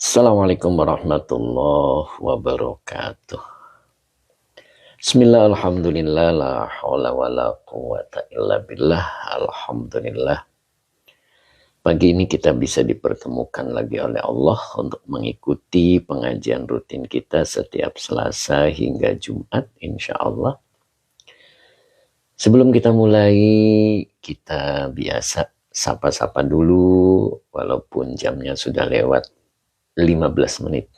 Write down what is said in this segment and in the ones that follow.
Assalamualaikum warahmatullahi wabarakatuh. Bismillah, alhamdulillah, la hawla wa la quwata illa billah, alhamdulillah. Pagi ini kita bisa dipertemukan lagi oleh Allah untuk mengikuti pengajian rutin kita setiap Selasa hingga Jumat, insya Allah. Sebelum kita mulai, kita biasa sapa-sapa dulu, walaupun jamnya sudah lewat 15 menit.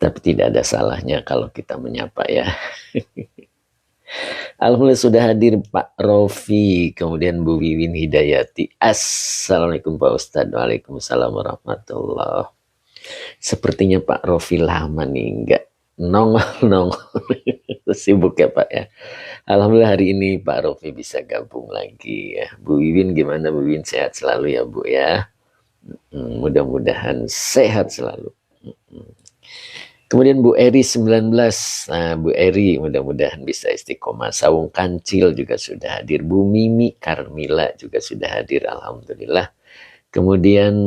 Tapi tidak ada salahnya kalau kita menyapa ya. Alhamdulillah sudah hadir Pak Rofi, kemudian Bu Wiwin Hidayati. Assalamualaikum Pak Ustadz. Waalaikumsalam warahmatullahi. Sepertinya Pak Rofi lama nih enggak nongol-nongol. Sibuk ya Pak ya. Alhamdulillah hari ini Pak Rofi bisa gabung lagi ya. Bu Wiwin gimana Bu Wiwin, sehat selalu ya Bu ya. Mudah-mudahan sehat selalu. Kemudian Bu Eri 19. Nah, Bu Eri mudah-mudahan bisa istiqomah. Sawung Kancil juga sudah hadir. Bu Mimi Karmila juga sudah hadir. Alhamdulillah. Kemudian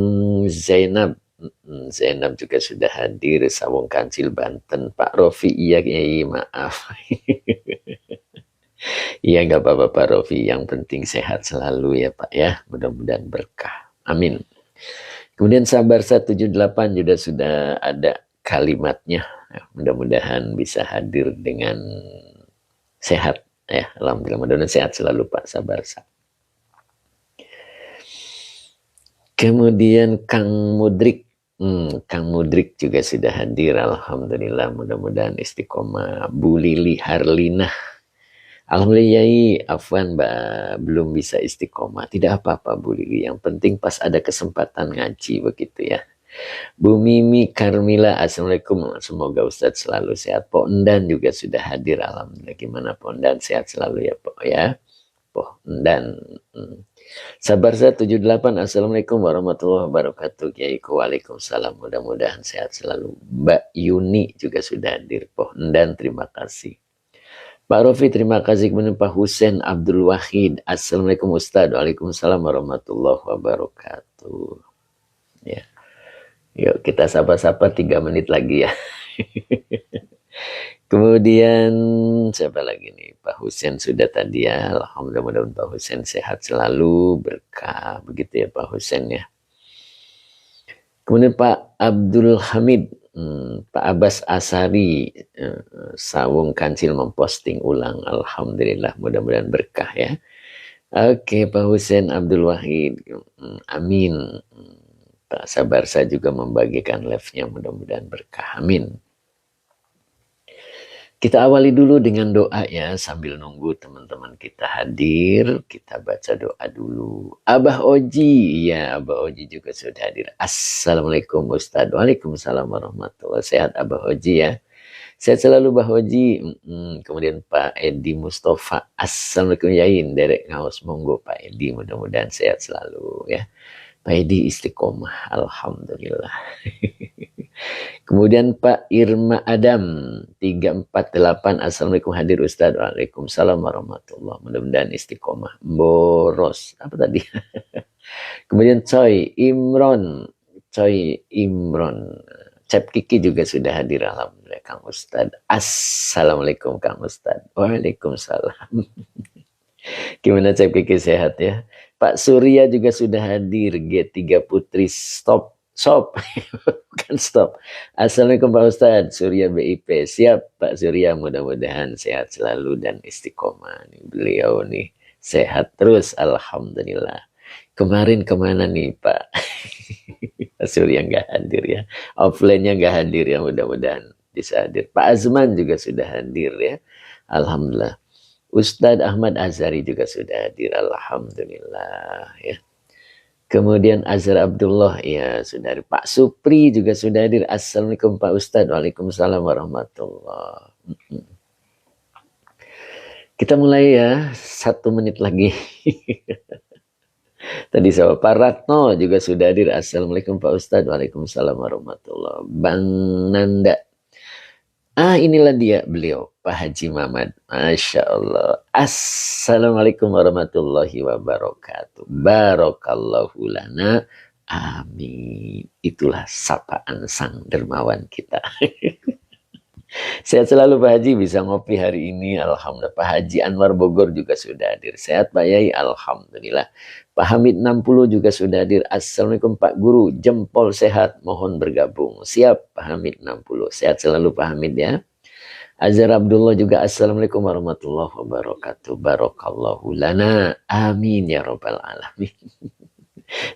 Zainab. Zainab juga sudah hadir. Sawung Kancil Banten. Pak Rofi, iya maaf. Iya nggak apa-apa Pak Rofi. Yang penting sehat selalu ya Pak ya. Mudah-mudahan berkah. Amin. Kemudian Sabar 178 juga sudah ada kalimatnya. Mudah-mudahan bisa hadir dengan sehat ya. Alhamdulillah, mudah-mudahan sehat selalu Pak Sabarsa. Kemudian Kang Mudrik. Kang Mudrik juga sudah hadir. Alhamdulillah, mudah-mudahan istiqomah. Bu Lili Harlina. Alhamdulillah Yai, Afwan Mbak belum bisa istiqomah. Tidak apa-apa Bu Lili, yang penting pas ada kesempatan ngaji begitu ya. Bu Mimi Karmila, Assalamualaikum. Semoga Ustadz selalu sehat. Po Endan juga sudah hadir. Alhamdulillah. Gimana Po Endan, sehat selalu ya Po ya. Po Endan. Sabar 178. Assalamualaikum warahmatullahi wabarakatuh. Kiaiku waalaikumsalam. Mudah-mudahan sehat selalu. Mbak Yuni juga sudah hadir. Po Endan, terima kasih. Pak Rofi, terima kasih. Kemudian Pak Husain Abdul Wahid. Assalamualaikum Ustadz. Waalaikumsalam warahmatullahi wabarakatuh. Ya. Yuk kita sapa-sapa 3 menit lagi ya. Kemudian siapa lagi nih? Pak Husain sudah tadi ya. Alhamdulillah, mudah-mudahan Pak Husain sehat selalu, berkah begitu ya Pak Husain ya. Kemudian Pak Abdul Hamid, Pak Abbas Asari, Sawung Kancil memposting ulang. Alhamdulillah, mudah-mudahan berkah ya. Oke Pak Husain Abdul Wahid, amin. Pak Sabarsa juga membagikan live-nya, mudah-mudahan berkah. Amin. Kita awali dulu dengan doa ya, sambil nunggu teman-teman kita hadir. Kita baca doa dulu. Abah Oji, ya Abah Oji juga sudah hadir. Assalamualaikum Ustadz. Waalaikumsalam warahmatullahi. Sehat Abah Oji ya. Sehat selalu Abah Oji. Kemudian Pak Edi Mustafa. Assalamualaikum Yain. Derek ngaos, monggo Pak Edi. Mudah-mudahan sehat selalu ya. Pak Edi istiqomah, alhamdulillah. Kemudian Pak Irma Adam 348. Assalamualaikum hadir Ustadz. Waalaikumsalam warahmatullahi. Mudah-mudahan istiqomah. Boros apa tadi? Kemudian Coy Imron. Cep Kiki juga sudah hadir. Alhamdulillah Kang Ustadz. Assalamualaikum Kang Ustadz. Waalaikumsalam. Gimana Cep Kiki, sehat ya? Pak Surya juga sudah hadir. G3 Putri stop. Bukan stop. Assalamualaikum Pak Ustadz. Surya BIP. Siap Pak Surya, mudah-mudahan sehat selalu dan istiqomah. Beliau nih sehat terus, alhamdulillah. Kemarin kemana nih Pak? Pak Surya nggak hadir ya. Offline-nya nggak hadir ya, mudah-mudahan bisa hadir. Pak Azman juga sudah hadir ya. Alhamdulillah. Ustadz Ahmad Azhari juga sudah hadir. Alhamdulillah ya. Kemudian Azhar Abdullah ya sudah hadir. Pak Supri juga sudah hadir. Assalamualaikum Pak Ustadz. Waalaikumsalam warahmatullahi. Kita mulai ya. 1 menit lagi. Tadi sama Pak Ratno juga sudah hadir. Assalamualaikum Pak Ustadz. Waalaikumsalam warahmatullahi. Bang Nanda. Inilah dia beliau, Pak Haji Mamat. Masya Allah. Assalamualaikum warahmatullahi wabarakatuh. Barakallahu lana. Amin. Itulah sapaan sang dermawan kita. Sehat selalu Pak Haji, bisa ngopi hari ini. Alhamdulillah. Pak Haji Anwar Bogor juga sudah hadir. Sehat Pak Yai, Alhamdulillah. Pak Hamid 60 juga sudah hadir. Assalamualaikum Pak Guru, jempol sehat, mohon bergabung. Siap Pak Hamid 60. Sehat selalu Pak Hamid ya. Azhar Abdullah juga Assalamualaikum warahmatullahi wabarakatuh. Barakallahu lana. Amin ya rabbal alamin.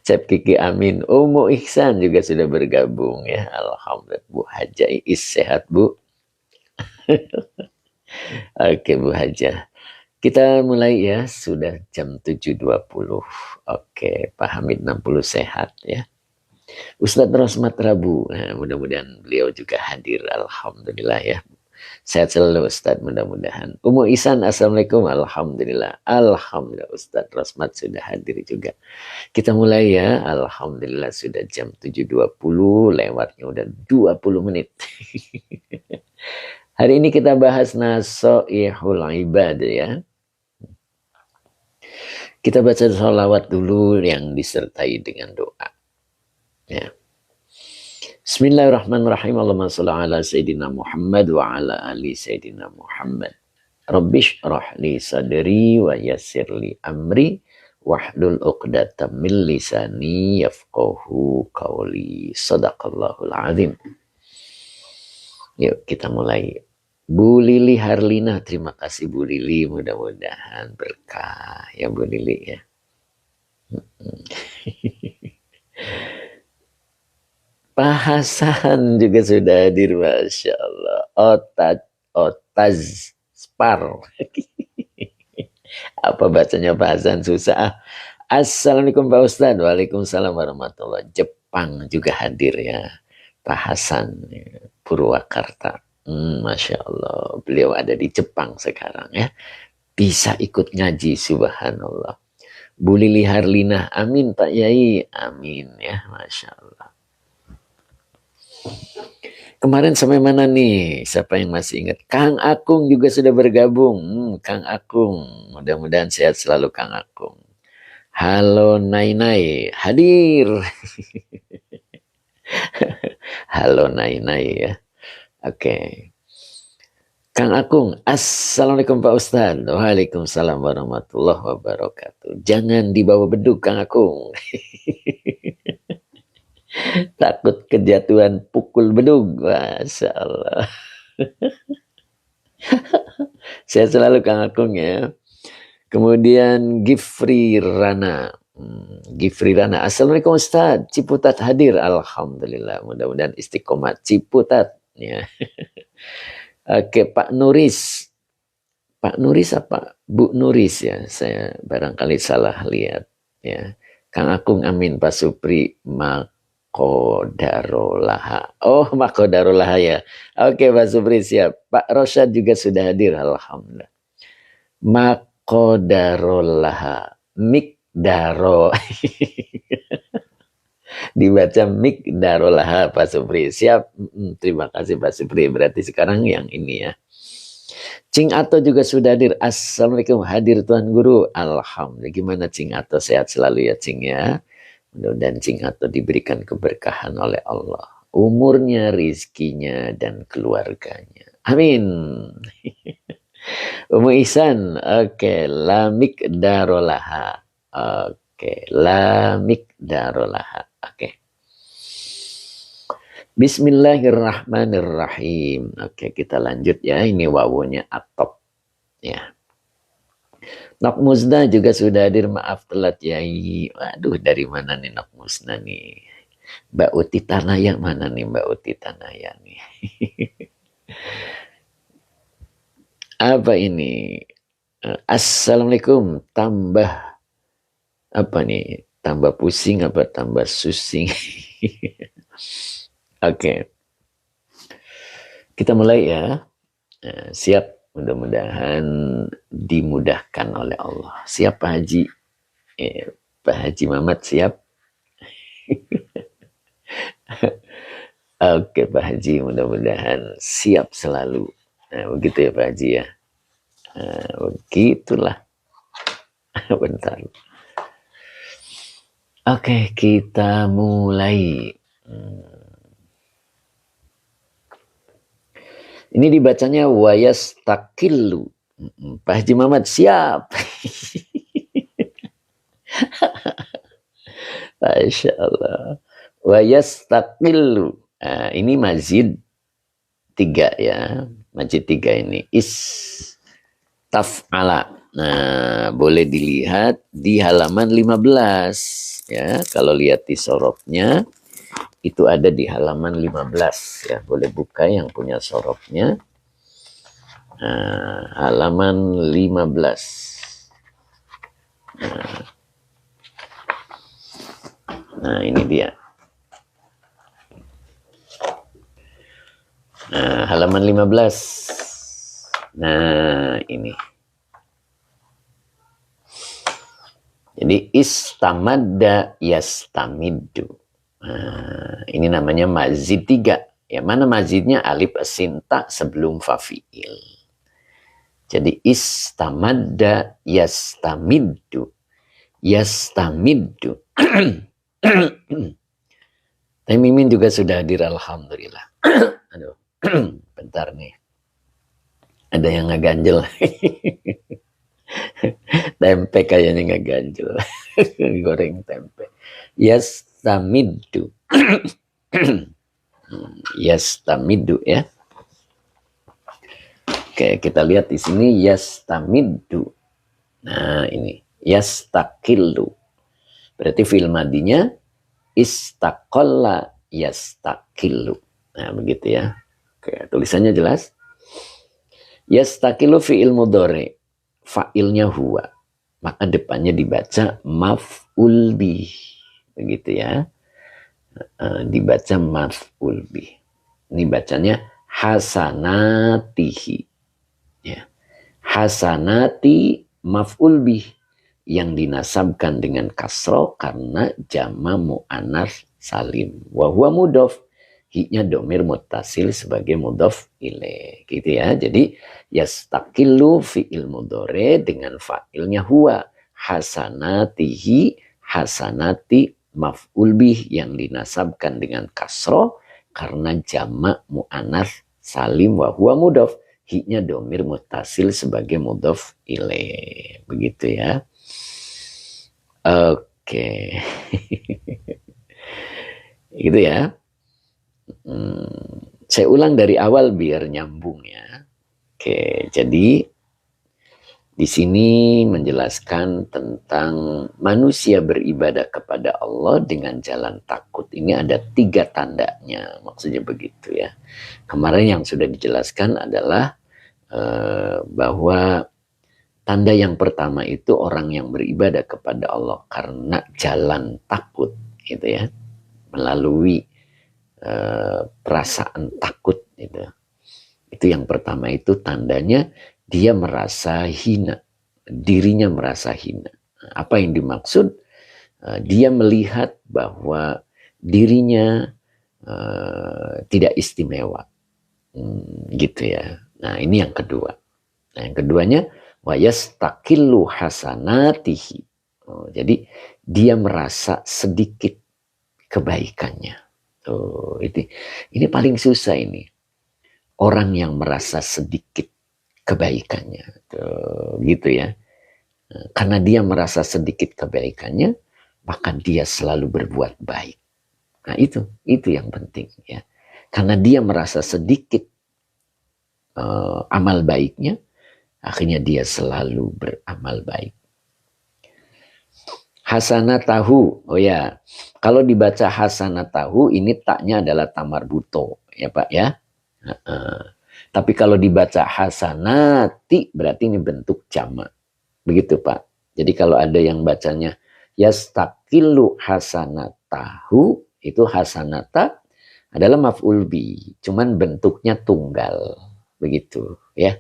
Cep Kiki amin. Umu Ihsan juga sudah bergabung ya. Alhamdulillah. Bu Haja Is sehat Bu. Oke Bu Haja. Kita mulai ya. Sudah jam 7.20. Oke. Pak Hamid 60 sehat ya. Ustadz Rosmat Rabu. Nah, mudah-mudahan beliau juga hadir. Alhamdulillah ya. Sehat selalu Ustadz, mudah-mudahan. Umu Ihsan, Assalamualaikum. Alhamdulillah. Alhamdulillah Ustadz Rosmat sudah hadir juga. Kita mulai ya. Alhamdulillah sudah jam 7.20. Lewatnya udah 20 menit. Hari ini kita bahas nasoihul ibad ya. Kita baca sholawat dulu yang disertai dengan doa. Ya. Bismillahirrahmanirrahim. Allahumma sholli ala Sayyidina Muhammad wa ala ali Sayyidina Muhammad. Rabbish rahli sadri wa yassirli amri wahlul uqdatam min lisani yafqahu qawli. Sadaqallahul azim. Yuk kita mulai. Bu Lili Harlina, terima kasih Bu Lili, mudah-mudahan berkah ya Bu Lili ya. Pak Hasan juga sudah hadir, Masya Allah. Otaz Spar. Apa bacanya Pak Hasan, susah. Assalamualaikum Pak Ustadz. Waalaikumsalam warahmatullahi wabarakatuh. Jepang juga hadir ya. Pak Hasan Purwakarta. Masya Allah, beliau ada di Jepang sekarang ya. Bisa ikut ngaji, subhanallah. Bu Lili Harlina, amin Pak Yai, amin ya, Masya Allah. Kemarin sampai mana nih? Siapa yang masih ingat? Kang Akung juga sudah bergabung. Kang Akung, mudah-mudahan sehat selalu Kang Akung. Halo Nai Nai, hadir. Halo Nai Nai ya. Oke. Kang Akung, Assalamualaikum Pak Ustadz. Waalaikumsalam warahmatullahi wabarakatuh. Jangan dibawa beduk Kang Akung. Takut kejatuhan pukul beduk. Masya Allah. Saya selalu Kang Akung ya. Kemudian Gifri Rana. Gifri Rana. Assalamualaikum Ustadz. Ciputat hadir. Alhamdulillah. Mudah-mudahan istiqomah Ciputat. Ya. Oke, Pak Nuris. Pak Nuris apa? Bu Nuris ya. Saya barangkali salah lihat ya. Kang Akung amin. Pak Supri Makodarolaha. Oh, Makodarolaha ya. Oke, Pak Supri siap. Pak Rosyad juga sudah hadir. Alhamdulillah. Makodarolaha. Mikdaro. Dibaca Mikdarolaha Pak Supri. Siap. Terima kasih Pak Supri. Berarti sekarang yang ini ya. Cing Ato juga sudah hadir. Assalamualaikum. Hadir Tuan Guru. Alhamdulillah. Gimana Cing Ato? Sehat selalu ya Cing ya. Mudah-mudahan Cing Ato diberikan keberkahan oleh Allah. Umurnya, rizkinya, dan keluarganya. Amin. Umu Ihsan. Oke. Lamik darolaha. Oke. Lamik darolaha. Oke. Bismillahirrahmanirrahim. Oke, kita lanjut ya. Ini wawunya atop. Ya. Nok Musna juga sudah hadir. Maaf telat ya. Waduh, dari mana nih Nok Musna nih? Mbak Uti Tanaya mana nih Mbak Uti Tanaya nih? Apa ini? Assalamualaikum. Tambah apa nih? Tambah pusing apa tambah susing? Oke. Kita mulai ya. Siap, mudah-mudahan dimudahkan oleh Allah. Siap Pak Haji? Pak Haji Mamat siap? Oke Pak Haji, mudah-mudahan siap selalu. Nah, begitu ya Pak Haji ya. Nah, begitulah. Bentar. Oke, kita mulai. Ini dibacanya wayas takilu. Pak Haji Muhammad siap. Masya Allah. Wayas takilu. Nah, ini mazid 3 ya. Mazid 3 ini. Taf'ala. Nah, boleh dilihat di halaman 15 ya. Kalau lihat di sorofnya itu ada di halaman 15 ya. Boleh buka yang punya sorofnya. Nah, halaman 15. Nah, ini dia. Nah, halaman 15. Nah, ini. Jadi istamadda yastamiddu. Nah, ini namanya mazid 3. Ya, mana mazidnya alif asinta sebelum fafiil. Jadi istamadda yastamiddu. Yastamiddu. Tapi Mimin juga sudah hadir, alhamdulillah. Aduh, bentar nih. Ada yang ngeganjel. Tempe kayaknya ngeganjel. Goreng tempe. Yastamiddu. Yastamiddu ya. Oke, kita lihat di sini yastamiddu. Nah, ini yastakillu. Berarti fi'il madinya istaqalla yastakillu. Nah, begitu ya. Oke, tulisannya jelas. Yastakillu fi'il mudhari. Fa'ilnya huwa. Maka depannya dibaca maf'ul bih. Begitu ya. Dibaca maf'ul bih. Ini bacanya hasanatihi. Ya. Hasanati maf'ul bih yang dinasabkan dengan kasroh karena jama mu'anats salim. Wa huwa mudhof. Hi-nya domir muttasil sebagai mudhof ilaih. Gitu ya. Jadi yastakillu fi'il mudhari dengan fa'ilnya huwa. Hasanatihi, hasanati maf'ul bih yang dinasabkan dengan kasroh karena jama mu'anats salim wa huwa mudhof. Hi-nya domir muttasil sebagai mudhof ilaih. Begitu ya. Oke. Gitu ya. Saya ulang dari awal biar nyambung ya. Oke, jadi di sini menjelaskan tentang manusia beribadah kepada Allah dengan jalan takut. Ini ada 3 tandanya, maksudnya begitu ya. Kemarin yang sudah dijelaskan adalah bahwa tanda yang pertama itu orang yang beribadah kepada Allah karena jalan takut, gitu ya, melalui perasaan takut, gitu. Itu yang pertama, itu tandanya dia merasa hina, dirinya merasa hina. Apa yang dimaksud? Dia melihat bahwa dirinya tidak istimewa, gitu ya. Nah, ini yang kedua. Nah, yang keduanya wa yastakillu hasanatihi. Jadi dia merasa sedikit kebaikannya. Ini paling susah ini. Orang yang merasa sedikit kebaikannya. Gitu ya. Karena dia merasa sedikit kebaikannya, maka dia selalu berbuat baik. Nah, itu yang penting ya. Karena dia merasa sedikit amal baiknya, akhirnya dia selalu beramal baik. Hasanatahu, oh ya, kalau dibaca hasanatahu ini taknya adalah tamar buto, ya Pak ya. Tapi kalau dibaca hasanati berarti ini bentuk jamak, begitu Pak. Jadi kalau ada yang bacanya yastakillu hasanatahu, itu hasanata adalah maf'ul bi, cuman bentuknya tunggal, begitu ya.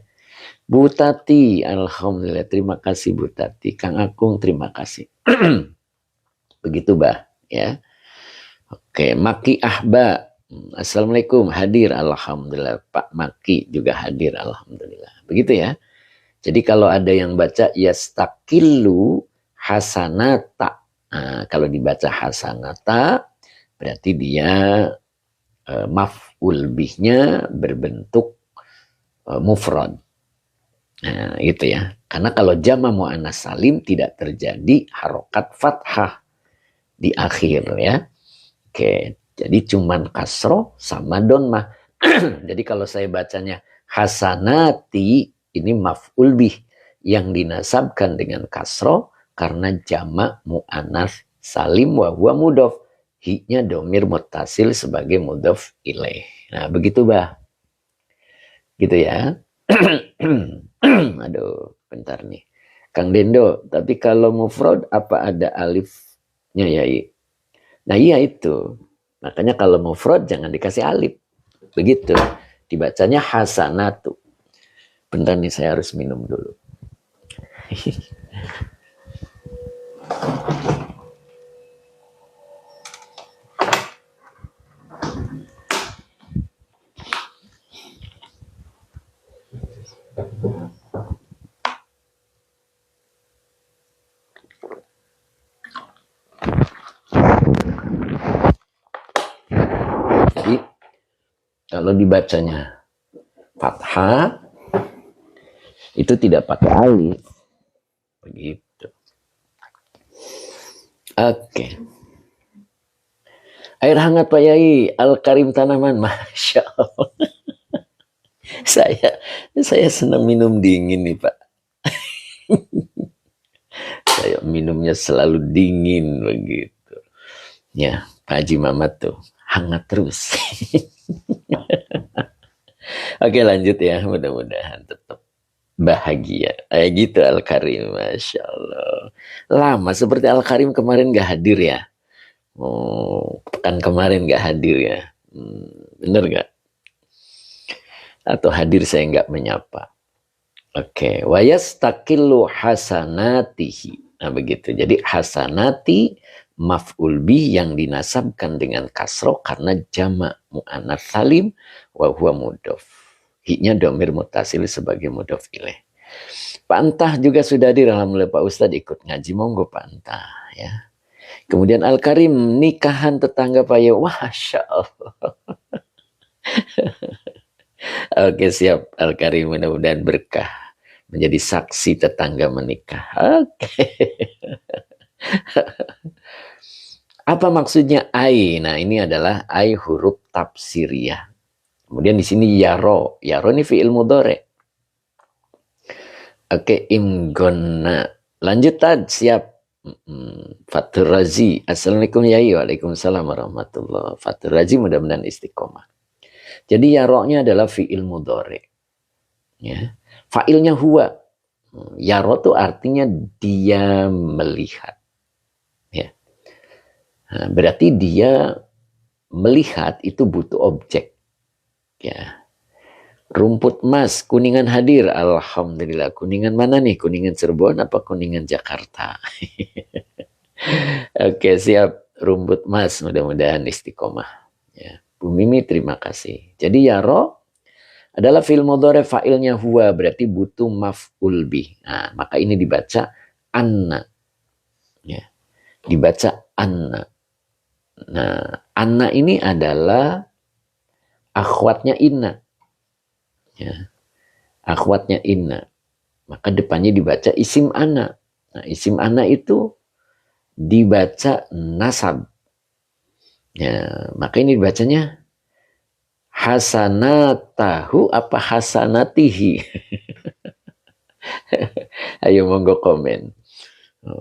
Bu Tati, alhamdulillah, terima kasih Bu Tati. Kang Akung, terima kasih. Begitu, Bah, ya. Oke, Maki Ahba. Assalamualaikum, hadir, alhamdulillah. Pak Maki juga hadir, alhamdulillah. Begitu ya. Jadi kalau ada yang baca yastaqilu hasanata. Nah, kalau dibaca hasanata berarti dia maf'ul bihnya berbentuk mufrad. Nah, gitu ya. Karena kalau jama muannas salim tidak terjadi harokat fathah di akhir ya. Oke, jadi cuman kasroh sama donmah. Jadi kalau saya bacanya hasanati, ini maf'ul bih yang dinasabkan dengan kasroh karena jama mu'annas salim wa huwa mudhof. Hi-nya domir mutasil sebagai mudhof ilaih. Nah, begitu bah. Gitu ya. Aduh, bentar nih. Kang Dendo, tapi kalau mufrad apa ada alifnya ya? Nah, iya itu. Makanya kalau mufrad jangan dikasih alif. Begitu. Dibacanya hasanatu. Bentar nih, saya harus minum dulu. Jadi kalau dibacanya fathah itu tidak pakai alif. Begitu. Oke. Air hangat Pak Yai, Al-Karim Tanaman, Masya Allah. saya senang minum dingin nih Pak. Saya minumnya selalu dingin begitu. Ya, Pak Haji Mamat tuh hangat terus. Oke, lanjut ya, mudah-mudahan tetap bahagia. Gitu Al-Karim, Masya Allah. Lama seperti Al-Karim kemarin gak hadir ya. Pekan kemarin gak hadir ya. Bener gak? Atau hadir saya gak menyapa. Oke, wa yastaqillu hasanatihi. Nah begitu. Jadi hasanati maf'ul bih yang dinasabkan dengan kasroh karena jama' mu'anats salim wa huwa mudhof. Hi-nya domir mutasil sebagai mudhof ilaih. Pak Antah juga sudah hadir. Alhamdulillah Pak Ustadz ikut ngaji. Monggo Pak Antah ya. Kemudian Al-Karim, nikahan tetangga Pak Yai. Masya Allah. Oke, siap Al-Karim, mudah-mudahan berkah. Menjadi saksi tetangga menikah. Oke. Apa maksudnya ai? Nah, ini adalah ai huruf tafsiriyah. Kemudian di sini yaro. Yaro ini fi'il mudhari'. Oke, imgonna. Lanjut Tad, siap. Fatur Razi. Assalamualaikum Yai. Waalaikumsalam warahmatullahi. Fatur Razi mudah-mudahan istiqomah. Jadi yaro-nya adalah fi'il mudhari'. Ya. Fa'ilnya huwa. Yaro itu artinya dia melihat. Ya. Nah, berarti dia melihat itu butuh objek. Ya. Rumput emas, Kuningan hadir. Alhamdulillah. Kuningan mana nih? Kuningan Cirebon apa Kuningan Jakarta? Oke, siap. Rumput emas, mudah-mudahan istiqomah. Ya. Bu Mimi, terima kasih. Jadi yaro adalah fi'il mudhari', fa'ilnya huwa, berarti butuh maf'ul bih. Nah, maka ini dibaca anna. Ya. Dibaca anna. Nah, anna ini adalah akhwatnya inna. Ya. Akhwatnya inna. Maka depannya dibaca isim anna. Nah, isim anna itu dibaca nasab. Ya, maka ini dibacanya hasanatahu apa hasanatihi. Ayo monggo komen.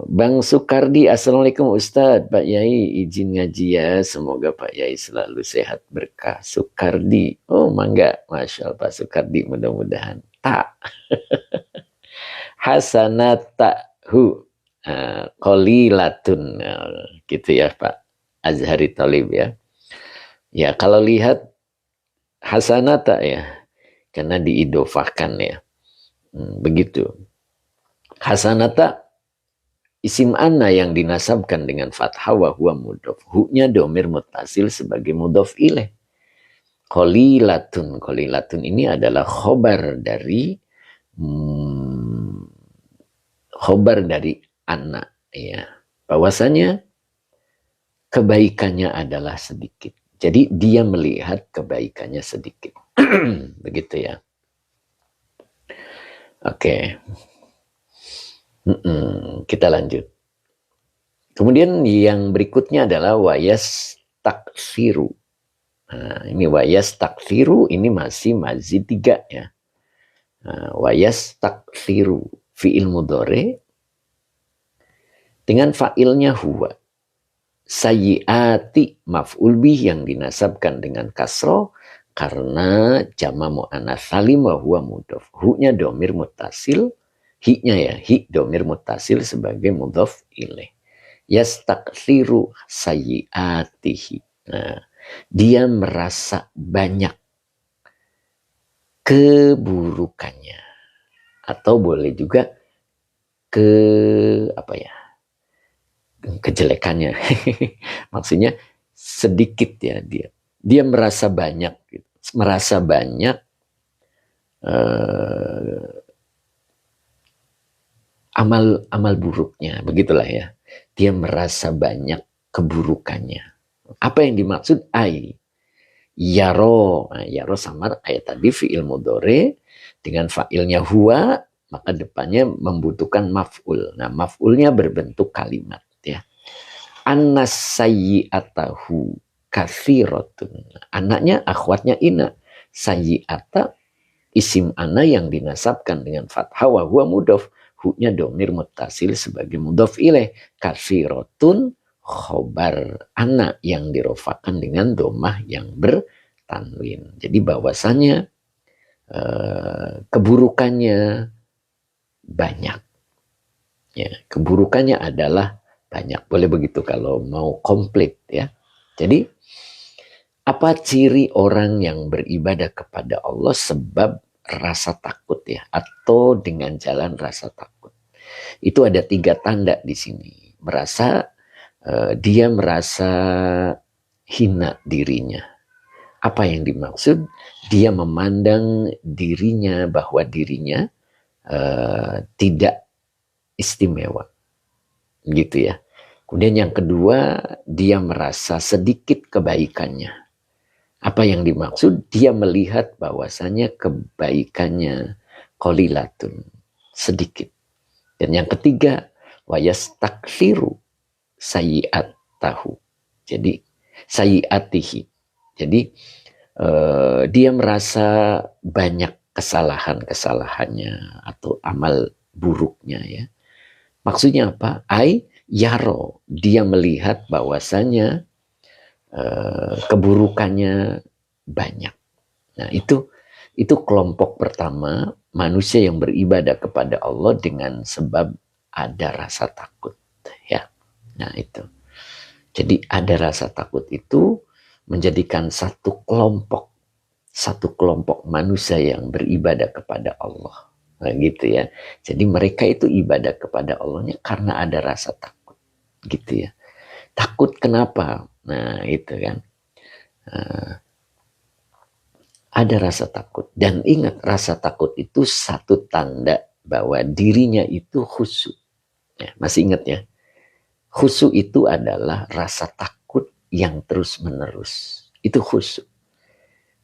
Bang Sukardi, Assalamualaikum Ustadz. Pak Yai izin ngaji ya. Semoga Pak Yai selalu sehat berkah. Sukardi. Oh mangga. Masya Allah Pak Sukardi, mudah-mudahan. Tak. Hasanatahu. Qalilatun. Gitu ya Pak Azhari Talib ya. Ya kalau lihat hasanata ya. Karena diidofahkan ya. Begitu. Hasanata isim anna yang dinasabkan dengan fathah wa huwa mudhof. Hu-nya domir mutasil sebagai mudhof ilaih. Qalilatun. Qalilatun ini adalah khobar dari anak, ya. Bahwasanya kebaikannya adalah sedikit. Jadi dia melihat kebaikannya sedikit. Begitu ya. Oke. Kita lanjut. Kemudian yang berikutnya adalah wayas taksiru. Nah, ini wayas taksiru ini masih mazid 3 ya. Nah, wayas taksiru fi'il mudhari dengan fa'ilnya huwa. Sayyiati maf'ul bih yang dinasabkan dengan kasroh karena jama mu'anats salim wa huwa mudhof. Hu-nya domir mutasil, hi-nya ya, hi domir mutasil sebagai mudhof ilaih. Yastaksiru sayyiatihi. Nah, dia merasa banyak keburukannya, atau boleh juga kejelekannya. Maksudnya sedikit ya, dia merasa banyak gitu. Merasa banyak amal buruknya, begitulah ya. Dia merasa banyak keburukannya. Apa yang dimaksud? Yaro. Nah, yaro samar ayat tadi fi'il mudhari dengan fa'ilnya huwa, maka depannya membutuhkan maf'ul. Nah, maf'ulnya berbentuk kalimat ya. Annas sayyi'atahu kathiratun. Anaknya akhwatnya ina. Sayyi'ata isim ana yang dinasabkan dengan fathah wa huwa mudhof. Hu-nya domir muttasil sebagai mudhof ilaih. Kathiratun khobar anak yang dirofakan dengan domah yang bertanwin. Jadi bahwasanya keburukannya banyak. Ya, keburukannya adalah banyak. Boleh begitu kalau mau komplit ya. Jadi apa ciri orang yang beribadah kepada Allah sebab rasa takut ya, atau dengan jalan rasa takut? Itu ada 3 tanda di sini. Dia merasa hina dirinya. Apa yang dimaksud? Dia memandang dirinya bahwa dirinya tidak istimewa, gitu ya. Kemudian yang kedua, dia merasa sedikit kebaikannya. Apa yang dimaksud? Dia melihat bahwasanya kebaikannya qalilatun, sedikit. Dan yang ketiga, wayastaksiru sayyi'atahu. Jadi sayyi'atihi. Jadi dia merasa banyak kesalahannya atau amal buruknya ya. Maksudnya apa? Yaro, dia melihat bahwasanya keburukannya banyak. Nah, itu kelompok pertama manusia yang beribadah kepada Allah dengan sebab ada rasa takut ya. Nah, itu. Jadi ada rasa takut itu menjadikan satu kelompok manusia yang beribadah kepada Allah. Nah, gitu ya. Jadi mereka itu ibadah kepada Allahnya karena ada rasa takut. Gitu ya. Takut kenapa? Nah, itu kan. Ada rasa takut. Dan ingat, rasa takut itu satu tanda bahwa dirinya itu khusyuk. Ya, masih ingat ya? Khusyuk itu adalah rasa takut yang terus-menerus. Itu khusyuk.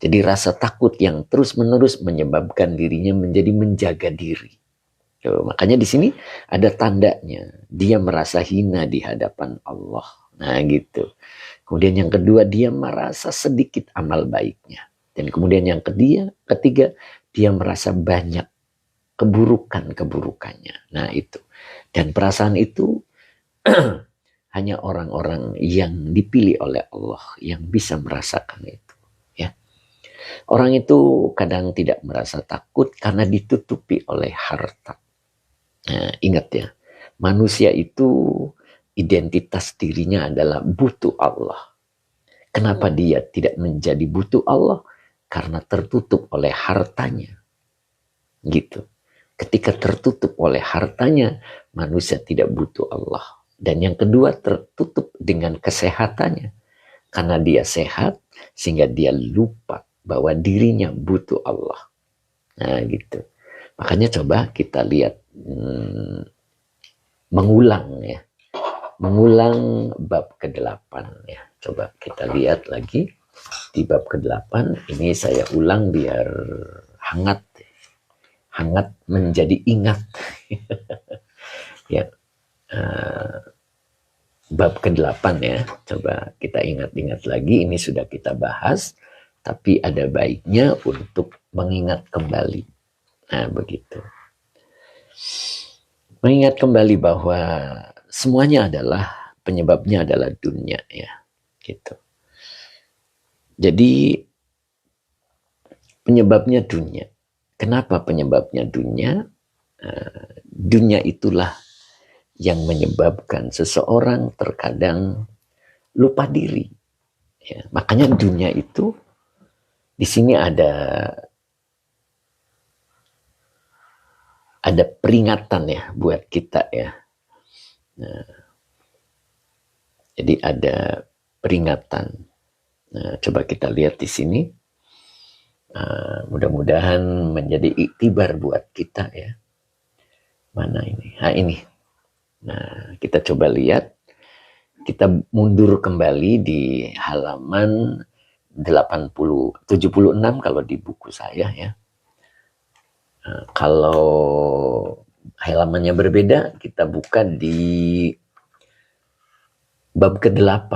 Jadi rasa takut yang terus-menerus menyebabkan dirinya menjadi menjaga diri. Makanya di sini ada tandanya. Dia merasa hina di hadapan Allah. Nah, gitu. Kemudian yang kedua, dia merasa sedikit amal baiknya. Dan kemudian yang ketiga, dia merasa banyak keburukannya. Nah, itu. Dan perasaan itu hanya orang-orang yang dipilih oleh Allah yang bisa merasakan itu. Ya. Orang itu kadang tidak merasa takut karena ditutupi oleh harta. Nah, ingat ya, manusia itu identitas dirinya adalah butuh Allah. Kenapa dia tidak menjadi butuh Allah? Karena tertutup oleh hartanya. Gitu. Ketika tertutup oleh hartanya, manusia tidak butuh Allah. Dan yang kedua, tertutup dengan kesehatannya. Karena dia sehat, sehingga dia lupa bahwa dirinya butuh Allah. Nah gitu. Makanya coba kita lihat mengulang ya. Mengulang bab ke-8 ya. Coba kita lihat lagi di bab ke-8. Ini saya ulang biar hangat. Hangat menjadi ingat. Ya. Bab ke-8 ya. Coba kita ingat-ingat lagi. Ini sudah kita bahas. Tapi ada baiknya untuk mengingat kembali. Nah, begitu. Mengingat kembali bahwa semuanya adalah penyebabnya adalah dunia ya. Gitu. Jadi penyebabnya dunia. Kenapa penyebabnya dunia? Dunia itulah yang menyebabkan seseorang terkadang lupa diri. Ya, makanya dunia itu di sini ada peringatan ya buat kita ya. Nah, jadi ada peringatan. Nah, coba kita lihat di sini. Mudah-mudahan menjadi iktibar buat kita ya. Mana ini? Nah ini. Nah kita coba lihat. Kita mundur kembali di halaman 76 kalau di buku saya ya. Kalau halamannya berbeda, kita buka di bab ke-8.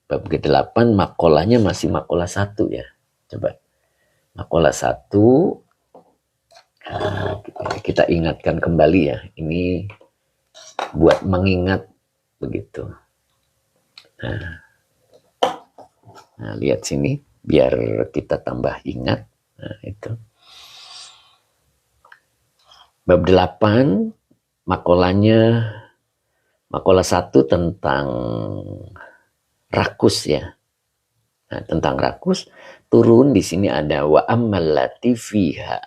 Bab ke-8 makolahnya masih makolah 1 ya. Coba. Makolah 1. Kita ingatkan kembali ya. Ini buat mengingat begitu. Nah, lihat sini biar kita tambah ingat. Nah, itu. Bab 8 makolahnya makolah 1 tentang rakus ya. Nah, tentang rakus turun di sini ada wa ammallati fiha.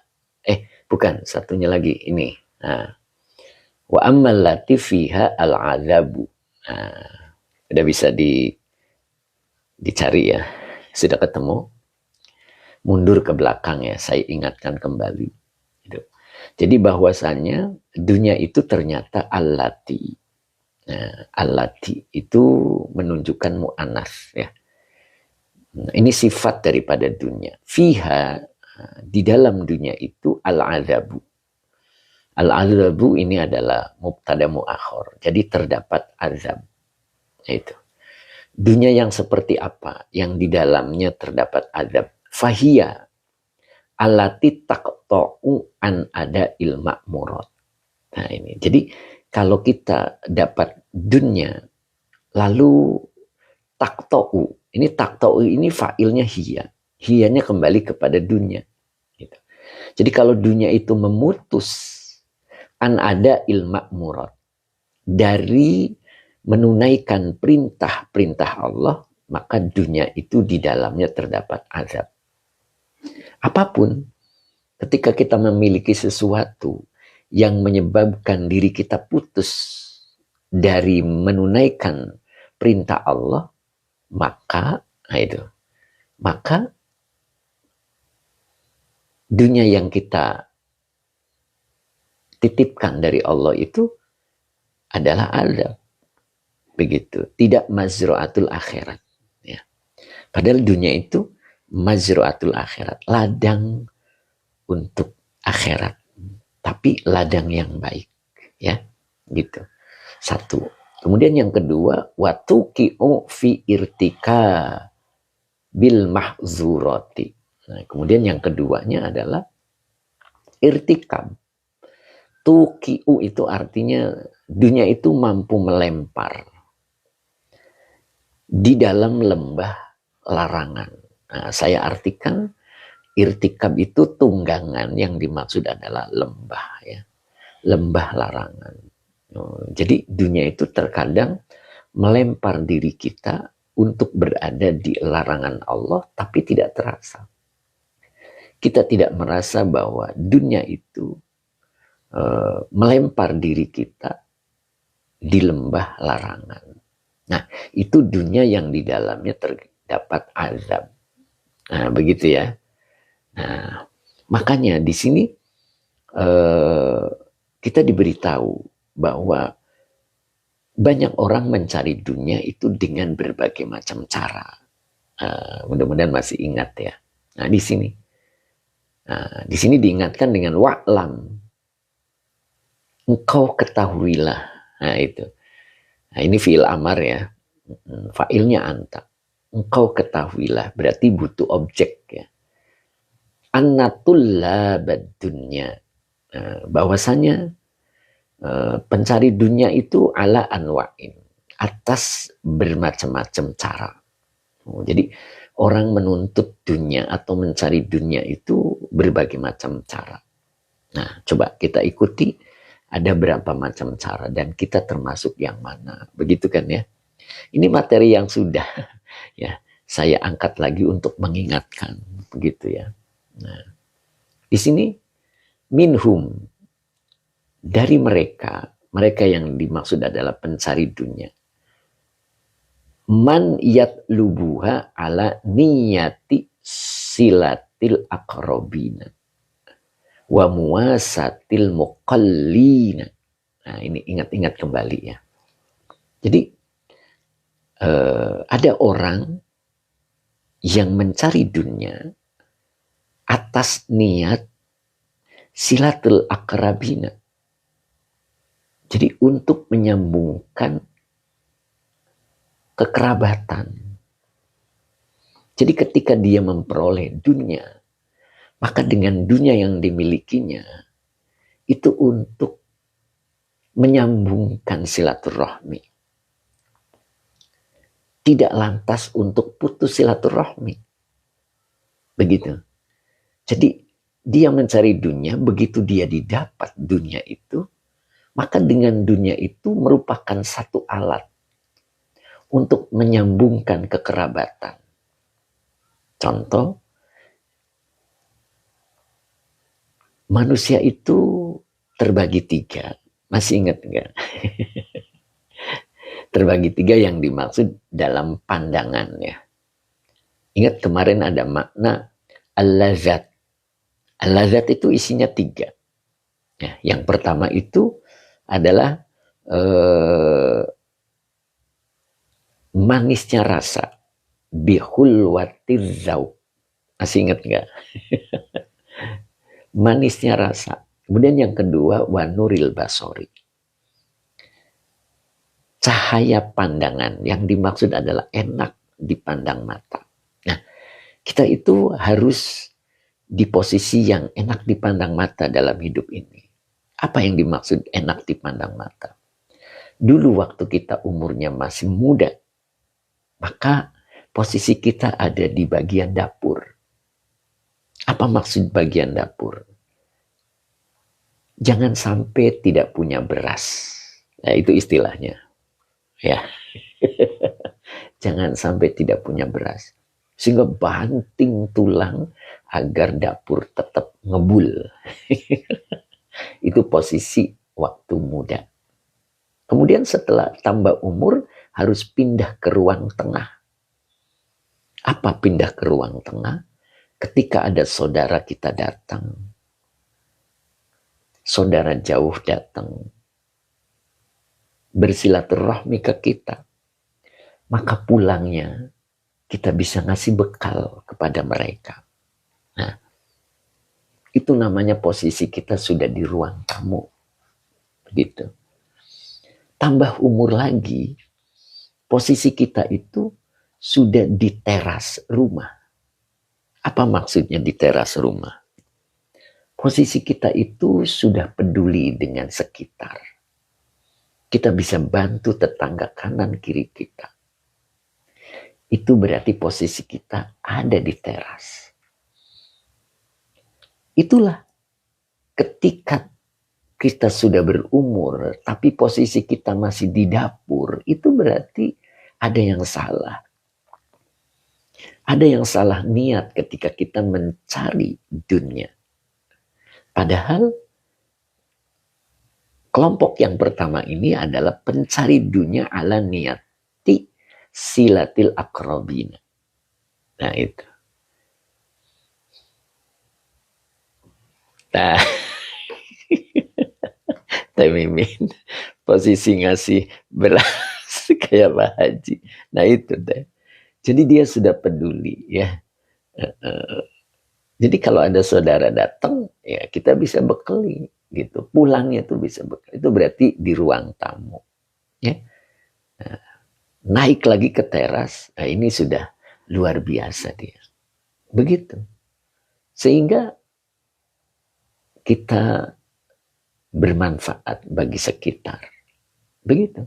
Bukan, satunya lagi ini. Nah, wa ammallati fiha al-'adzabu. Nah, udah bisa dicari ya. Sudah ketemu. Mundur ke belakang ya, saya ingatkan kembali. Jadi bahwasannya dunia itu ternyata allati. Nah, allati itu menunjukkan mu'annas ya. Nah, ini sifat daripada dunia. Fiha, di dalam dunia itu al-'adzabu. Al-'adzabu ini adalah mubtada mu'akhir. Jadi terdapat azab. Itu. Dunia yang seperti apa? Yang di dalamnya terdapat azab. Fahiyya allati taqta'u an ada ilma murad. Nah ini. Jadi kalau kita dapat dunia lalu taqta'u. Ini taqta'u ini fa'ilnya hiya. Hiyanya kembali kepada dunia. Gitu. Jadi kalau dunia itu memutus an ada ilma murad dari menunaikan perintah-perintah Allah, maka dunia itu di dalamnya terdapat azab. Apapun, ketika kita memiliki sesuatu yang menyebabkan diri kita putus dari menunaikan perintah Allah, maka dunia yang kita titipkan dari Allah itu adalah azab. Begitu, tidak mazru'atul akhirat ya. Padahal dunia itu mazru'atul akhirat, ladang untuk akhirat, tapi ladang yang baik ya, gitu. Satu. Kemudian yang kedua, watuqi'u fi irtika bil mahzurati. Nah, kemudian yang keduanya adalah irtikab. Tuqi'u itu artinya dunia itu mampu melempar di dalam lembah larangan. Nah, saya artikan irtikab itu tunggangan, yang dimaksud adalah lembah ya. Lembah larangan. Jadi dunia itu terkadang melempar diri kita untuk berada di larangan Allah, tapi tidak terasa. Kita tidak merasa bahwa dunia itu melempar diri kita di lembah larangan. Nah, itu dunia yang di dalamnya terdapat azab. Nah, begitu ya. Nah, makanya di sini kita diberitahu bahwa banyak orang mencari dunia itu dengan berbagai macam cara. Mudah-mudahan masih ingat ya. Nah, di sini diingatkan dengan wa'lam, engkau ketahuilah. Nah, itu. Nah, ini fi'il amar ya. Fa'ilnya anta. Engkau ketahuilah, berarti butuh objek ya. Annatullabad dunya. Bahwasanya pencari dunia itu ala anwa'in, atas bermacam-macam cara. Jadi orang menuntut dunia atau mencari dunia itu berbagai macam cara. Nah, coba kita ikuti ada berapa macam cara dan kita termasuk yang mana. Begitu kan ya? Ini materi yang sudah ya saya angkat lagi untuk mengingatkan, begitu ya. Nah, di sini minhum, dari mereka yang dimaksud adalah pencari dunia. Man yatlubuha ala niyati silatil akrobina wa muwasatil muqallina. Nah, ini ingat-ingat kembali ya. Jadi ada orang yang mencari dunia atas niat silatul akrabina. Jadi untuk menyambungkan kekerabatan. Jadi ketika dia memperoleh dunia, maka dengan dunia yang dimilikinya itu untuk menyambungkan silaturahmi. Tidak lantas untuk putus silaturahmi. Begitu. Jadi dia mencari dunia, begitu dia didapat dunia itu, maka dengan dunia itu merupakan satu alat untuk menyambungkan kekerabatan. Contoh, manusia itu terbagi tiga. Masih ingat enggak? Terbagi tiga yang dimaksud dalam pandangannya. Ingat kemarin ada makna al-lazat. Al-lazat itu isinya tiga. Ya, yang pertama itu adalah manisnya rasa. Bihulwatiz zauq. Masih ingat enggak? Manisnya rasa. Kemudian yang kedua, wanuril basori. Cahaya pandangan, yang dimaksud adalah enak dipandang mata. Nah, kita itu harus di posisi yang enak dipandang mata dalam hidup ini. Apa yang dimaksud enak dipandang mata? Dulu waktu kita umurnya masih muda, maka posisi kita ada di bagian dapur. Apa maksud bagian dapur? Jangan sampai tidak punya beras. Nah, itu istilahnya. Ya. Jangan sampai tidak punya beras. Sehingga banting tulang agar dapur tetap ngebul. Itu posisi waktu muda. Kemudian setelah tambah umur harus pindah ke ruang tengah. Apa pindah ke ruang tengah? Ketika ada saudara kita datang. Saudara jauh datang. Bersilaturahmi ke kita, maka pulangnya kita bisa ngasih bekal kepada mereka. Nah, itu namanya posisi kita sudah di ruang tamu. Begitu. Tambah umur lagi, posisi kita itu sudah di teras rumah. Apa maksudnya di teras rumah? Posisi kita itu sudah peduli dengan sekitar. Kita bisa bantu tetangga kanan kiri kita. Itu berarti posisi kita ada di teras. Itulah ketika kita sudah berumur, tapi posisi kita masih di dapur, itu berarti ada yang salah. Ada yang salah niat ketika kita mencari dunia. Padahal kelompok yang pertama ini adalah pencari dunia ala niyati silatil akrobina. Nah itu. Nah, Teh Mimin posisi ngasih beras kayak Pak Haji. Nah itu deh. Jadi dia sudah peduli ya. Jadi kalau ada saudara datang, ya kita bisa bekali gitu. Pulangnya tuh bisa bekali. Itu berarti di ruang tamu. Ya. Naik lagi ke teras, nah ini sudah luar biasa dia. Begitu. Sehingga kita bermanfaat bagi sekitar. Begitu.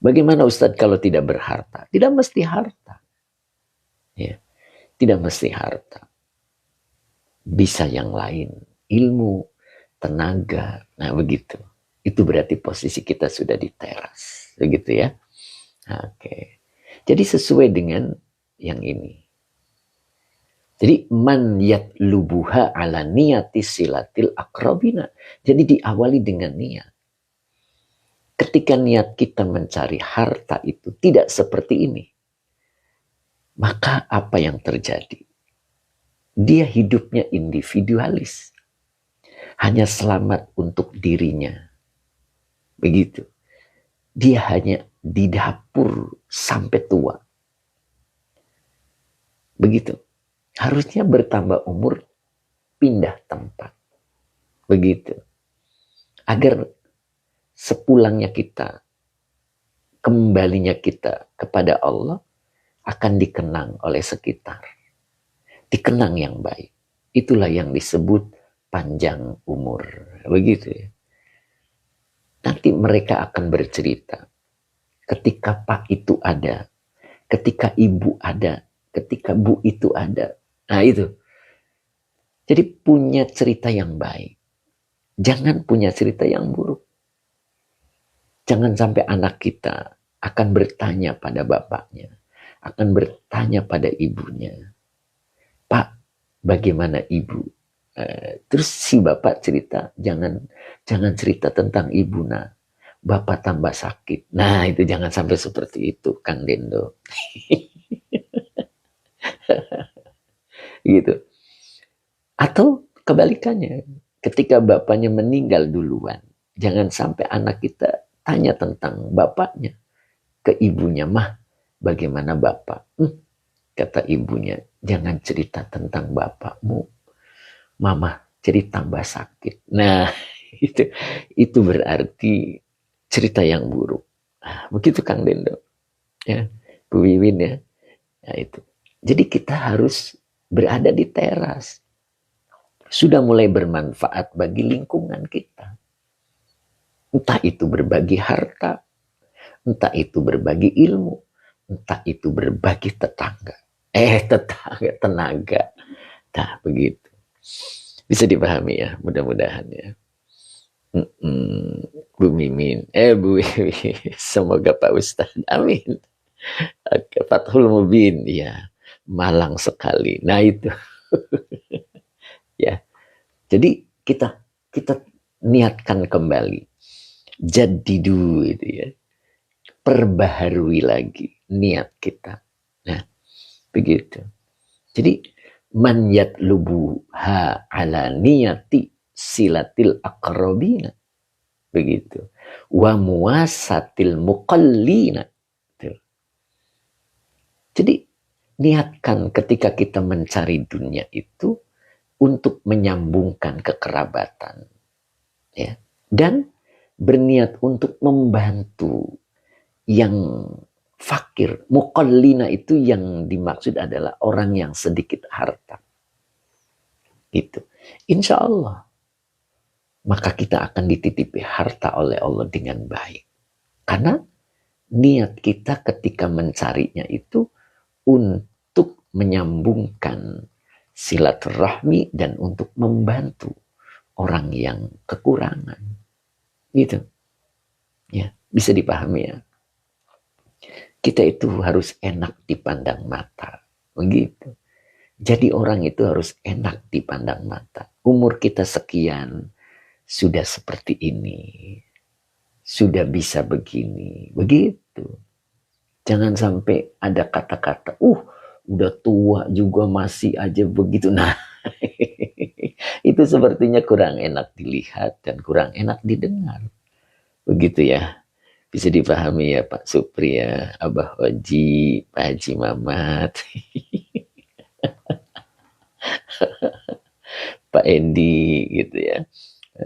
Bagaimana Ustadz kalau tidak berharta? Tidak mesti harta. Ya. Tidak mesti harta. Bisa yang lain. Ilmu, tenaga. Nah begitu. Itu berarti posisi kita sudah di teras. Begitu ya. Oke. Jadi sesuai dengan yang ini. Jadi man yatlubuha ala niyati silatil akrobina. Jadi diawali dengan niat. Ketika niat kita mencari harta itu tidak seperti ini, maka apa yang terjadi? Dia hidupnya individualis. Hanya selamat untuk dirinya. Begitu. Dia hanya di dapur sampai tua. Begitu. Harusnya bertambah umur, pindah tempat. Begitu. Agar sepulangnya kita, kembalinya kita kepada Allah, akan dikenang oleh sekitar. Dikenang yang baik. Itulah yang disebut panjang umur. Begitu ya. Nanti mereka akan bercerita. Ketika Pak itu ada, ketika Ibu ada, ketika Bu itu ada. Nah itu. Jadi punya cerita yang baik. Jangan punya cerita yang buruk. Jangan sampai anak kita akan bertanya pada bapaknya. Akan bertanya pada ibunya. Pak, bagaimana ibu? Terus si bapak cerita, jangan cerita tentang ibu, nah. Bapak tambah sakit. Nah itu jangan sampai seperti itu, Kang Dendo. Gitu. Atau kebalikannya, ketika bapaknya meninggal duluan, jangan sampai anak kita tanya tentang bapaknya ke ibunya, mah bagaimana bapak? Kata ibunya, jangan cerita tentang bapakmu, mama jadi tambah sakit. Nah itu berarti cerita yang buruk. Nah, begitu Kang Dendo, ya, Bu Wiwin ya. Nah, itu. Jadi kita harus berada di teras. Sudah mulai bermanfaat bagi lingkungan kita. Entah itu berbagi harta, entah itu berbagi ilmu, entah itu berbagi tetangga. Tenaga. Nah, begitu. Bisa dipahami ya, mudah-mudahan ya. Bu Mimin, Bu Wiwi, semoga Pak Ustadz, amin. Oke, Fathul Mubin, ya, malang sekali. Nah itu, ya. Jadi kita niatkan kembali, jadidu itu ya, perbaharui lagi niat kita. Nah, begitu. Jadi man yatlubuha ala niyati silatil akrobina. Begitu. Wa muwasatil muqallina. Jadi niatkan ketika kita mencari dunia itu untuk menyambungkan kekerabatan. Ya. Dan berniat untuk membantu yang fakir. Muqallina itu yang dimaksud adalah orang yang sedikit harta. Gitu. Insya Allah. Maka kita akan dititipi harta oleh Allah dengan baik. Karena niat kita ketika mencarinya itu untuk menyambungkan silaturahmi dan untuk membantu orang yang kekurangan. Gitu. Ya, bisa dipahami ya. Kita itu harus enak dipandang mata. Begitu. Jadi orang itu harus enak dipandang mata. Umur kita sekian, sudah seperti ini, sudah bisa begini, begitu. Jangan sampai ada kata-kata, udah tua juga masih aja begitu. Nah, itu sepertinya kurang enak dilihat dan kurang enak didengar. Begitu ya. Bisa dipahami ya Pak Supri ya, Abah Oji, Pak Haji Mamat, Pak Endi gitu ya.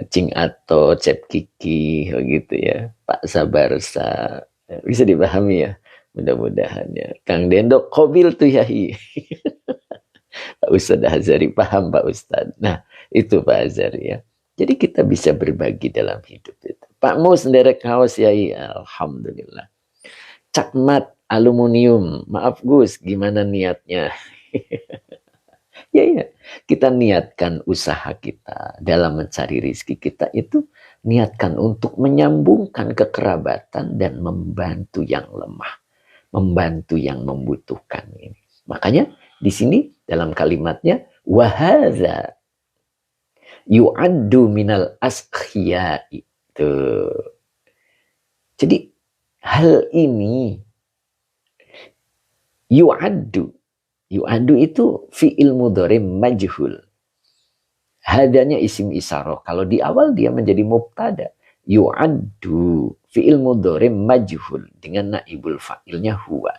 Cing Ato, Cep Kiki, begitu ya. Pak Sabarsa. Bisa dipahami ya. Mudah-mudahan ya. Kang Dendok, Kobil tuh yahi. Pak Ustadz Hazari, paham Pak Ustadz. Nah, itu Pak Hazari ya. Jadi kita bisa berbagi dalam hidup itu. Pak Mus, nderek kaos yai. Alhamdulillah. Cakmat aluminium. Maaf Gus, gimana niatnya? Ya, kita niatkan usaha kita dalam mencari rizki kita itu niatkan untuk menyambungkan kekerabatan dan membantu yang lemah, membantu yang membutuhkan ini. Makanya di sini dalam kalimatnya wahadza yu'addu minal askhiyai. Jadi hal ini yu'addu itu fi'il mudhari majhul. Hadanya isim isyarah. Kalau di awal dia menjadi mubtada. Yu'addu fi'il mudhari majhul dengan naibul fa'ilnya huwa.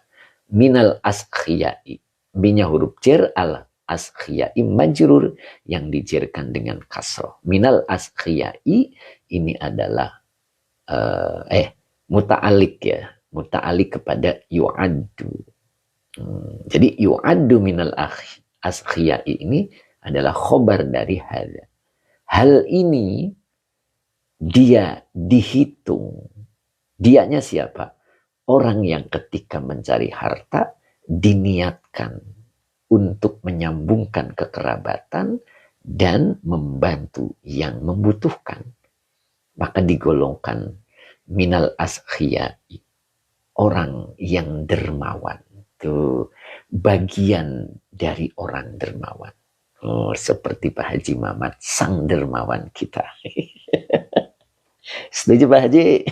Minal askhiyai. Binya huruf jar al askhiyai majrur yang dijerkan dengan kasroh. Minal askhiyai ini adalah muta'alik ya. Muta'alik kepada yu'addu. Jadi yu'addu minal askhiyai ini adalah khobar dari hal. Hal ini dia dihitung. Dianya siapa? Orang yang ketika mencari harta diniatkan untuk menyambungkan kekerabatan dan membantu yang membutuhkan. Maka digolongkan minal askhiyai. Orang yang dermawan. Itu bagian dari orang dermawan. Oh, seperti Pak Haji Mamat, sang dermawan kita. Setuju Pak Haji?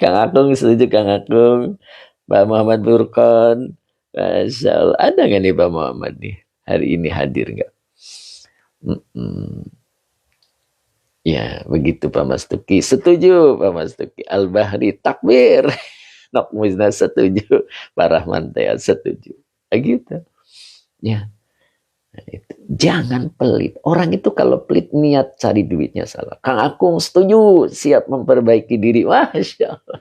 Kang Agung setuju Kang Agung. Pak Muhammad Burkon. Masya Allah. Ada nggak nih Pak Muhammad nih? Hari ini hadir nggak? Ya, begitu Pak Mas Tuki. Setuju Pak Mas Tuki. Al-Bahri, takbir. Nok Muzna setuju, Pak Rahman Tea setuju. Gitu. Ya. Nah, itu. Jangan pelit. Orang itu kalau pelit niat cari duitnya salah. Kang Akung setuju, siap memperbaiki diri. Masya Allah.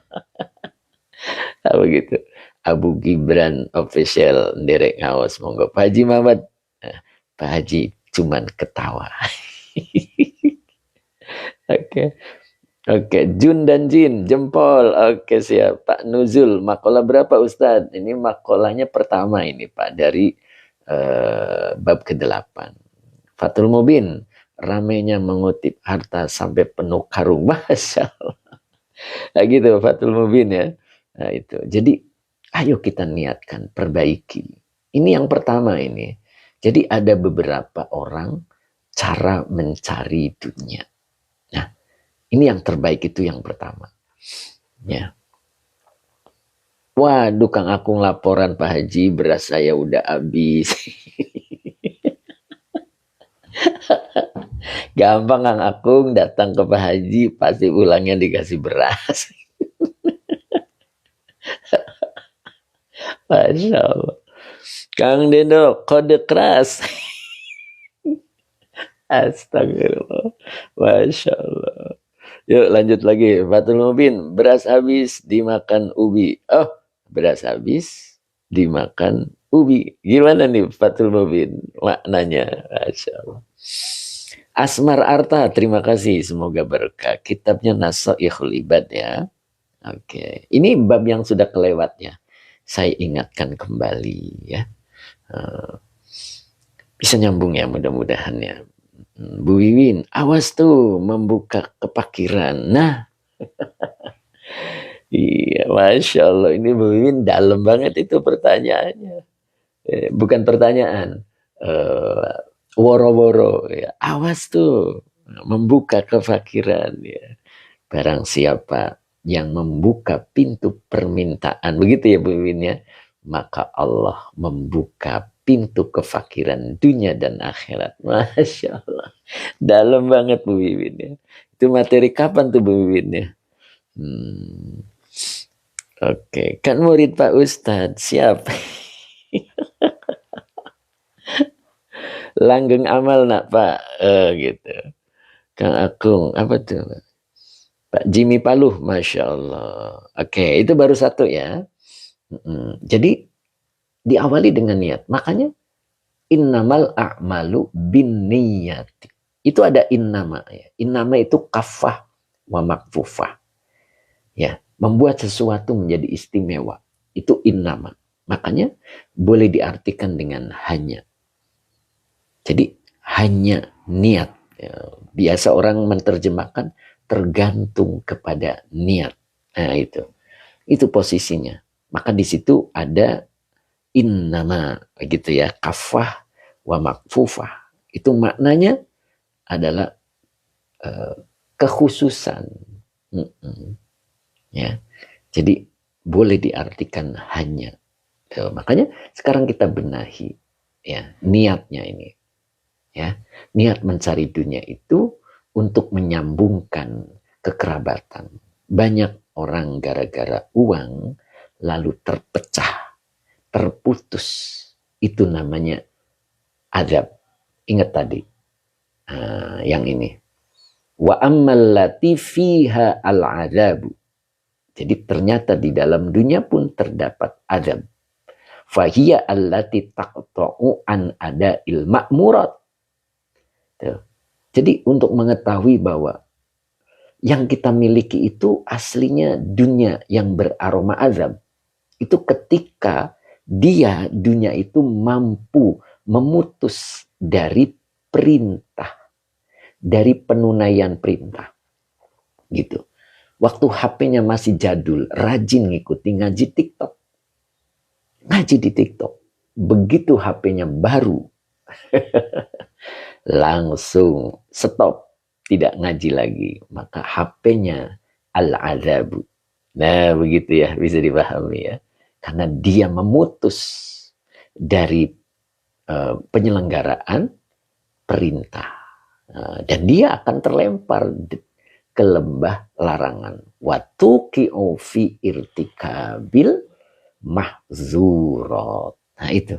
Nah, begitu. Abu Gibran official nderek ngawas monggo. Pak Haji Muhammad. Nah, Pak Haji cuman ketawa. Oke. Oke, Jun dan Jin, jempol. Oke, siap. Pak Nuzul, makolah berapa Ustadz? Ini makolahnya pertama ini Pak, dari bab ke-8. Fathul Mubin, ramainya mengutip harta sampai penuh karung. Masya Allah. Nah, gitu Fathul Mubin ya. Nah, itu. Jadi, ayo kita niatkan, perbaiki. Ini yang pertama ini. Jadi ada beberapa orang cara mencari dunia. Ini yang terbaik itu yang pertama. Ya. Waduh, Kang Akung laporan Pak Haji, beras saya udah habis. Gampang Kang Akung datang ke Pak Haji, pasti ulangnya dikasih beras. Masya Allah. Kang Dendo, kode keras. Astagfirullah. Masya Allah. Yuk lanjut lagi. Fathul Mubin, beras habis dimakan ubi. Oh, beras habis dimakan ubi. Gimana nih Fathul Mubin maknanya? Masya Allah. Asmar Arta, terima kasih. Semoga berkah. Kitabnya Nasaikhul Ibad ya. Oke. Ini bab yang sudah kelewatnya. Saya ingatkan kembali ya. Bisa nyambung ya mudah-mudahan ya. Bu Wiwin, awas tuh membuka kepakiran. Nah, iya, Masya Allah. Ini Bu Wiwin dalam banget itu pertanyaannya. Bukan pertanyaan. Woro-woro. Ya. Awas tuh membuka kefakiran. Ya. Barang siapa yang membuka pintu permintaan. Begitu ya Bu Wiwin ya. Maka Allah membuka pintu kefakiran dunia dan akhirat. Masya Allah. Dalam banget Bu Wiwin ya. Itu materi kapan tuh Bu Wiwin ya? Oke, kan murid Pak Ustadz. Siap. Langgeng amal nak Pak. Gitu. Kang Akung. Apa tuh? Pak Jimmy Paluh. Masya Allah. Oke, itu baru satu ya. Jadi diawali dengan niat. Makanya innamal a'malu bin niyati. Itu ada innama ya. Innama itu kafah wa makfufah. Ya, membuat sesuatu menjadi istimewa. Itu innama. Makanya boleh diartikan dengan hanya. Jadi hanya niat. Ya, biasa orang menerjemahkan tergantung kepada niat. Nah, itu posisinya. Maka di situ ada innama gitu ya, kafah wa makfufah. Itu maknanya adalah kekhususan. Ya. Jadi boleh diartikan hanya. Makanya sekarang kita benahi ya, niatnya ini. Ya, niat mencari dunia itu untuk menyambungkan kekerabatan. Banyak orang gara-gara uang lalu terpecah, terputus. Itu namanya azab. Ingat tadi yang ini. Wa ammal lati fiha al-azabu. Jadi ternyata di dalam dunia pun terdapat azab. Fahiya allati taqta'u an ada'il ma'murat. Jadi untuk mengetahui bahwa yang kita miliki itu aslinya dunia yang beraroma azab. Itu ketika dunia itu mampu memutus dari perintah, dari penunaian perintah. Gitu. Waktu HP-nya masih jadul, rajin ngikuti ngaji TikTok. Ngaji di TikTok. Begitu HP-nya baru, langsung stop, tidak ngaji lagi. Maka HP-nya al-azabu. Nah begitu ya, bisa dipahami ya. Karena dia memutus dari penyelenggaraan perintah. Dan dia akan terlempar ke lembah larangan. Watuqi'u fi irtikabil mahzurat. Nah itu.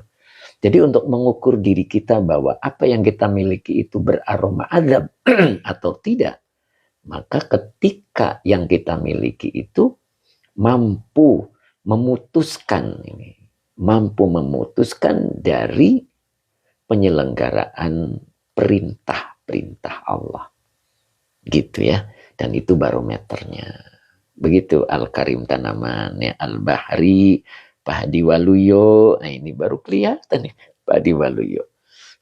Jadi untuk mengukur diri kita bahwa apa yang kita miliki itu beraroma azab atau tidak, maka ketika yang kita miliki itu mampu memutuskan dari penyelenggaraan perintah Allah. Gitu ya. Dan itu barometernya. Begitu Al-Karim Tanaman, ya, Al-Bahri, Pak Hadi Waluyo. Nah ini baru kelihatan nih Pak Hadi Waluyo.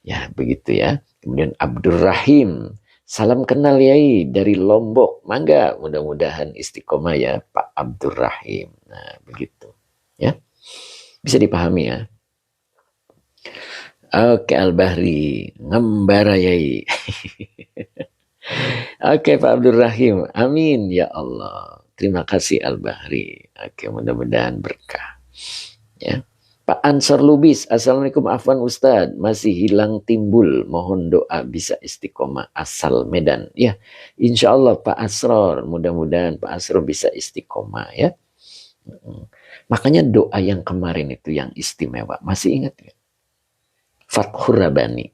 Ya begitu ya. Kemudian Abdurrahim. Salam kenal Yai dari Lombok. Mangga mudah-mudahan istiqomah ya Pak Abdurrahim. Nah begitu. Ya. Bisa dipahami ya. Oke Al-Bahri. Ngembara Yai. Oke Pak Abdurrahim. Amin ya Allah. Terima kasih Al-Bahri. Oke mudah-mudahan berkah. Ya. Pak Ansor Lubis, Assalamualaikum Afwan Ustadz, masih hilang timbul, mohon doa bisa istiqomah asal Medan. Ya, insya Allah Pak Asror, mudah-mudahan Pak Asror bisa istiqomah ya. Makanya doa yang kemarin itu yang istimewa, masih ingat ya? Fathur Rabbani.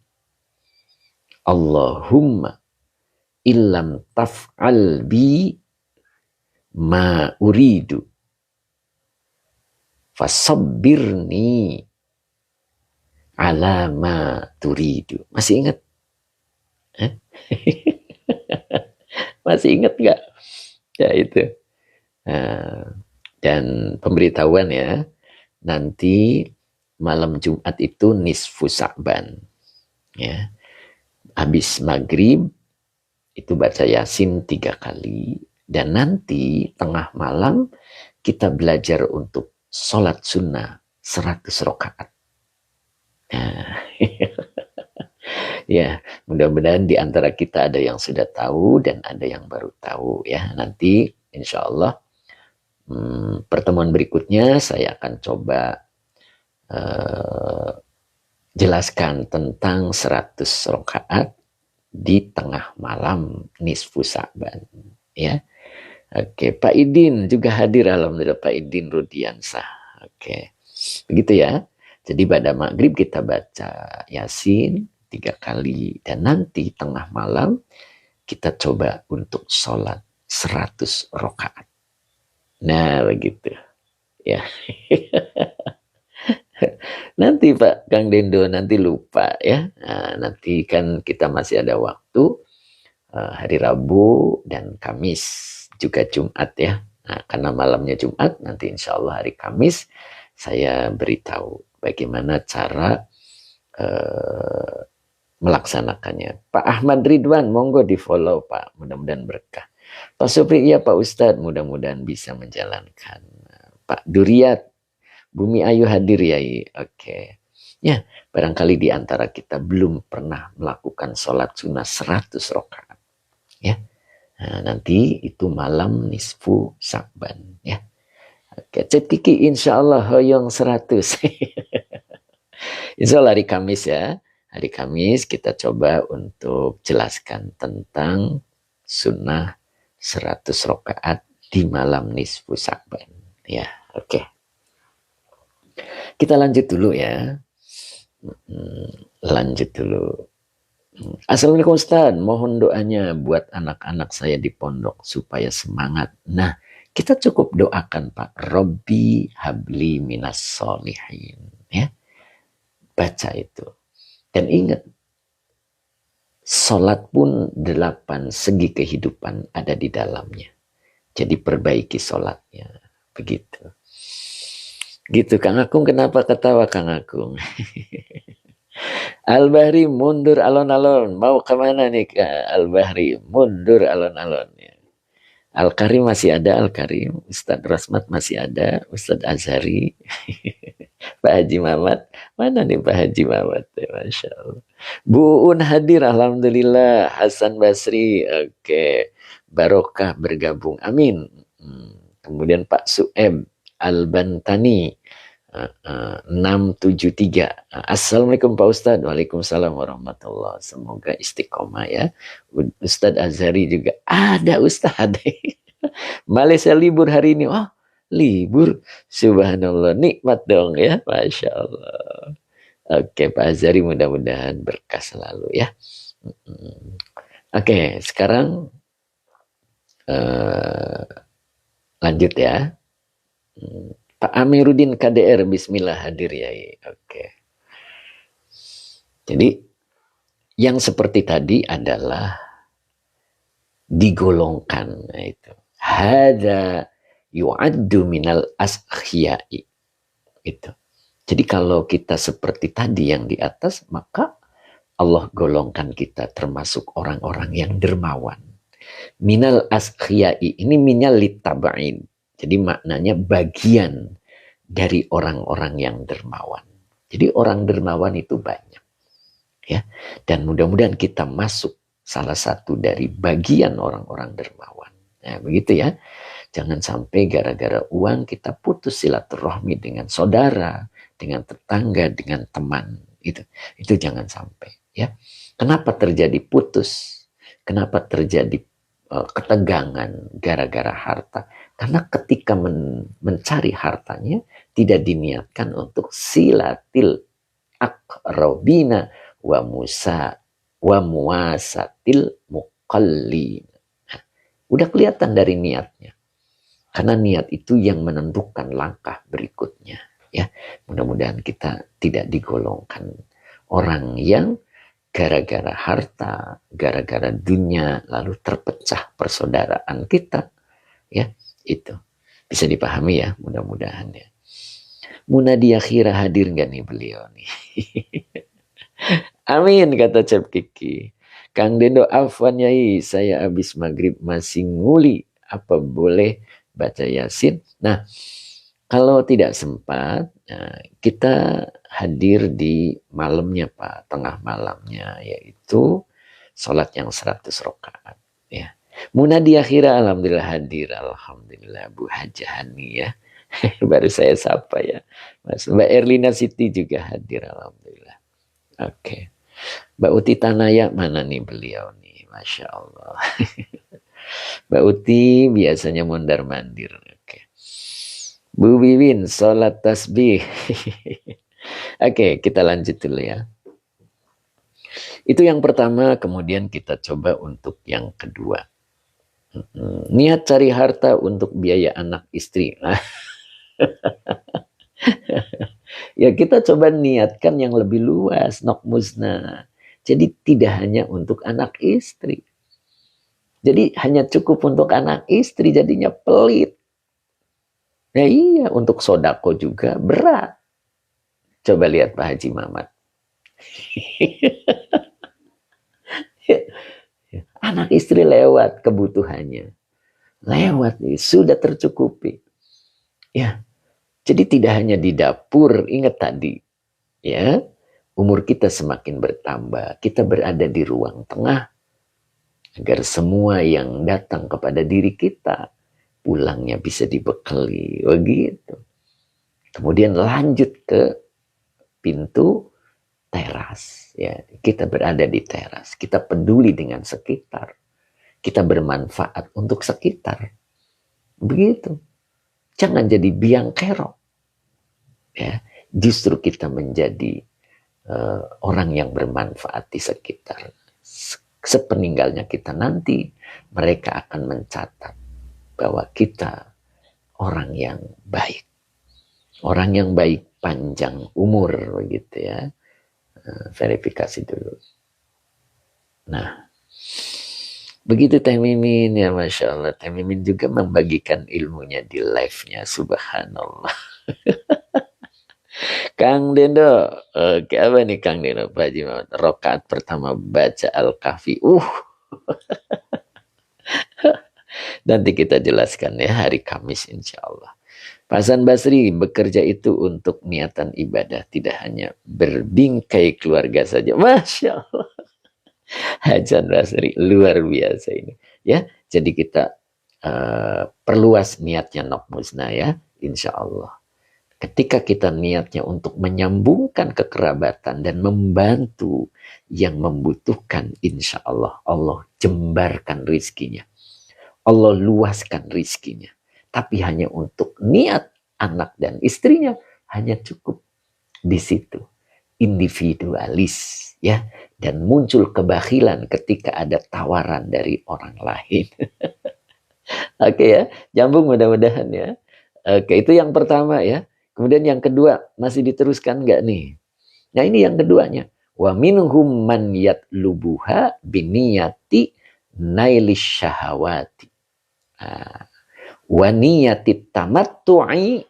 Allahumma illam taf'al bi ma uridu fasabbirni ala ma turidu. Masih ingat? Masih ingat gak? Ya itu. Dan pemberitahuan ya, nanti malam Jumat itu nisfu Sa'ban. Ya. Habis maghrib itu baca Yasin 3 kali. Dan nanti tengah malam kita belajar untuk sholat sunnah 100 rakaat. Ya, mudah-mudahan di antara kita ada yang sudah tahu dan ada yang baru tahu ya. Nanti insya Allah pertemuan berikutnya saya akan coba jelaskan tentang 100 rakaat di tengah malam nisfu Sa'ban, ya. Oke, Pak Idin juga hadir, alhamdulillah, Pak Idin Rudiansah. Oke, begitu ya. Jadi pada maghrib kita baca Yasin 3 kali, dan nanti tengah malam kita coba untuk sholat 100 rakaat. Nah, begitu ya. Nanti Pak Kang Dendo nanti lupa ya. Nah, nanti kan kita masih ada waktu, hari Rabu dan Kamis, juga Jumat ya. Nah, karena malamnya Jumat, nanti insya Allah hari Kamis saya beritahu bagaimana cara melaksanakannya. Pak Ahmad Ridwan, monggo di follow Pak, mudah-mudahan berkah. Pak Supri, iya Pak Ustadz, mudah-mudahan bisa menjalankan. Pak Duriat, Bumi Ayu hadir ya. Oke. Ya, barangkali di antara kita belum pernah melakukan sholat sunnah 100 rakaat. Ya. Nah, nanti itu malam nisfu Sya'ban ya. Oke, Cep Kiki insya Allah hoyong 100. Insya Allah hari Kamis ya. Hari Kamis kita coba untuk jelaskan tentang sunnah 100 rakaat di malam nisfu Sya'ban. Ya, oke. Kita lanjut dulu ya. Lanjut dulu. Assalamualaikum Ustaz, mohon doanya buat anak-anak saya di pondok supaya semangat. Nah, kita cukup doakan Pak, Robbi habli minas solihin. Ya, baca itu. Dan ingat, sholat pun 8 segi kehidupan ada di dalamnya. Jadi perbaiki sholatnya. Begitu. Gitu, Kang Akung, kenapa ketawa Kang Akung? Al-Bahri mundur alon-alon. Mau kemana nih Al-Bahri? Mundur alon-alon. Al-Karim masih ada, Al-Karim. Ustadz Rasmat masih ada. Ustadz Azhari. Pak Haji Mamat. Mana nih Pak Haji Mamat? Masya Allah. Bu Un hadir, alhamdulillah. Hasan Basri. Oke. Barokah bergabung. Amin. Kemudian Pak Sueb Al-Bantani. 673. Assalamualaikum Pak Ustadz. Waalaikumsalam warahmatullahi. Semoga istiqomah ya. Ustadz Azhari juga ada Ustadz. Malaysia libur hari ini. Oh, libur. Subhanallah. Nikmat dong ya. Masya Allah. Oke Pak Azhari, mudah-mudahan berkah selalu ya. Oke, sekarang lanjut ya. Pak Amiruddin KDR, bismillah hadir ya. Oke. Jadi yang seperti tadi adalah digolongkan, nah itu. Hada yu'addu minal askhiyai. Itu. Jadi kalau kita seperti tadi yang di atas, maka Allah golongkan kita termasuk orang-orang yang dermawan. Minal askhiyai, ini minal litaba'in. Jadi maknanya bagian dari orang-orang yang dermawan. Jadi orang dermawan itu banyak. Ya. Dan mudah-mudahan kita masuk salah satu dari bagian orang-orang dermawan. Nah, begitu ya. Jangan sampai gara-gara uang kita putus silaturahmi dengan saudara, dengan tetangga, dengan teman. Itu jangan sampai. Ya. Kenapa terjadi putus? Kenapa terjadi ketegangan gara-gara harta? Karena ketika mencari hartanya tidak diniatkan untuk silatil akrobina wa muasatil muqallin. Nah, udah kelihatan dari niatnya. Karena niat itu yang menentukan langkah berikutnya. Ya, mudah-mudahan kita tidak digolongkan orang yang gara-gara harta, gara-gara dunia, lalu terpecah persaudaraan kita. Ya, itu bisa dipahami ya, mudah-mudahan ya. Munadi akhirah hadir nggak nih beliau nih? Amin kata Cep Kiki. Kang Dendo, afwan yai, saya habis maghrib masih nguli. Apa boleh baca Yasin? Nah, kalau tidak sempat, kita hadir di malamnya Pak, tengah malamnya, yaitu sholat yang 100 rakaat. Ya. Munadi akhirah, alhamdulillah hadir, alhamdulillah Bu Hajani ya. Baru saya sapa ya. Mbak Erlina Siti juga hadir, alhamdulillah. Oke. Mbak Uti Tanaya mana nih beliau nih? Masya Allah. Mbak Uti biasanya mondar mandir. Oke. Bu Wiwin, sholat tasbih. Oke, kita lanjut dulu ya. Itu yang pertama, kemudian kita coba untuk yang kedua. Niat cari harta untuk biaya anak istri. Ya kita coba niatkan yang lebih luas, nok musnah. Jadi tidak hanya untuk anak istri. Jadi hanya cukup untuk anak istri jadinya pelit. Ya iya, untuk sodako juga berat. Coba lihat Pak Haji Mamat. Anak istri lewat kebutuhannya. Lewat nih, sudah tercukupi. Ya, jadi tidak hanya di dapur, ingat tadi. Ya, umur kita semakin bertambah. Kita berada di ruang tengah. Agar semua yang datang kepada diri kita, pulangnya bisa dibekali. Begitu. Kemudian lanjut ke pintu teras. Ya, kita berada di teras. Kita peduli dengan sekitar. Kita bermanfaat untuk sekitar. Begitu. Jangan jadi biang kerok. Ya, justru kita menjadi orang yang bermanfaat di sekitar. Sepeninggalnya kita nanti, mereka akan mencatat bahwa kita orang yang baik. Orang yang baik panjang umur begitu ya. Verifikasi dulu. Nah, begitu Teh Mimin ya, Masya Allah. Teh Mimin juga membagikan ilmunya di live-nya, subhanallah. Kang Dendo, oke apa nih Kang Dendo, Pak Haji Muhammad? Rokaat pertama baca Al-Kahfi. Nanti kita jelaskan ya hari Kamis insya Allah. Pak Hasan Basri, bekerja itu untuk niatan ibadah, tidak hanya berbingkai keluarga saja. Masya Allah. Hasan Basri, luar biasa ini. Ya, jadi kita perluas niatnya nok musnah ya, insya Allah. Ketika kita niatnya untuk menyambungkan kekerabatan dan membantu yang membutuhkan, insya Allah, Allah jembarkan rizkinya. Allah luaskan rizkinya. Tapi hanya untuk niat anak dan istrinya, hanya cukup di situ. Individualis, ya. Dan muncul kebakhilan ketika ada tawaran dari orang lain. Oke ya, nyambung mudah-mudahan ya. Oke, itu yang pertama ya. Kemudian yang kedua, masih diteruskan nggak nih? Nah ini yang keduanya. Wa minhum man yatlubuha biniyati nailis syahawati. Wa niyatit tamattu'i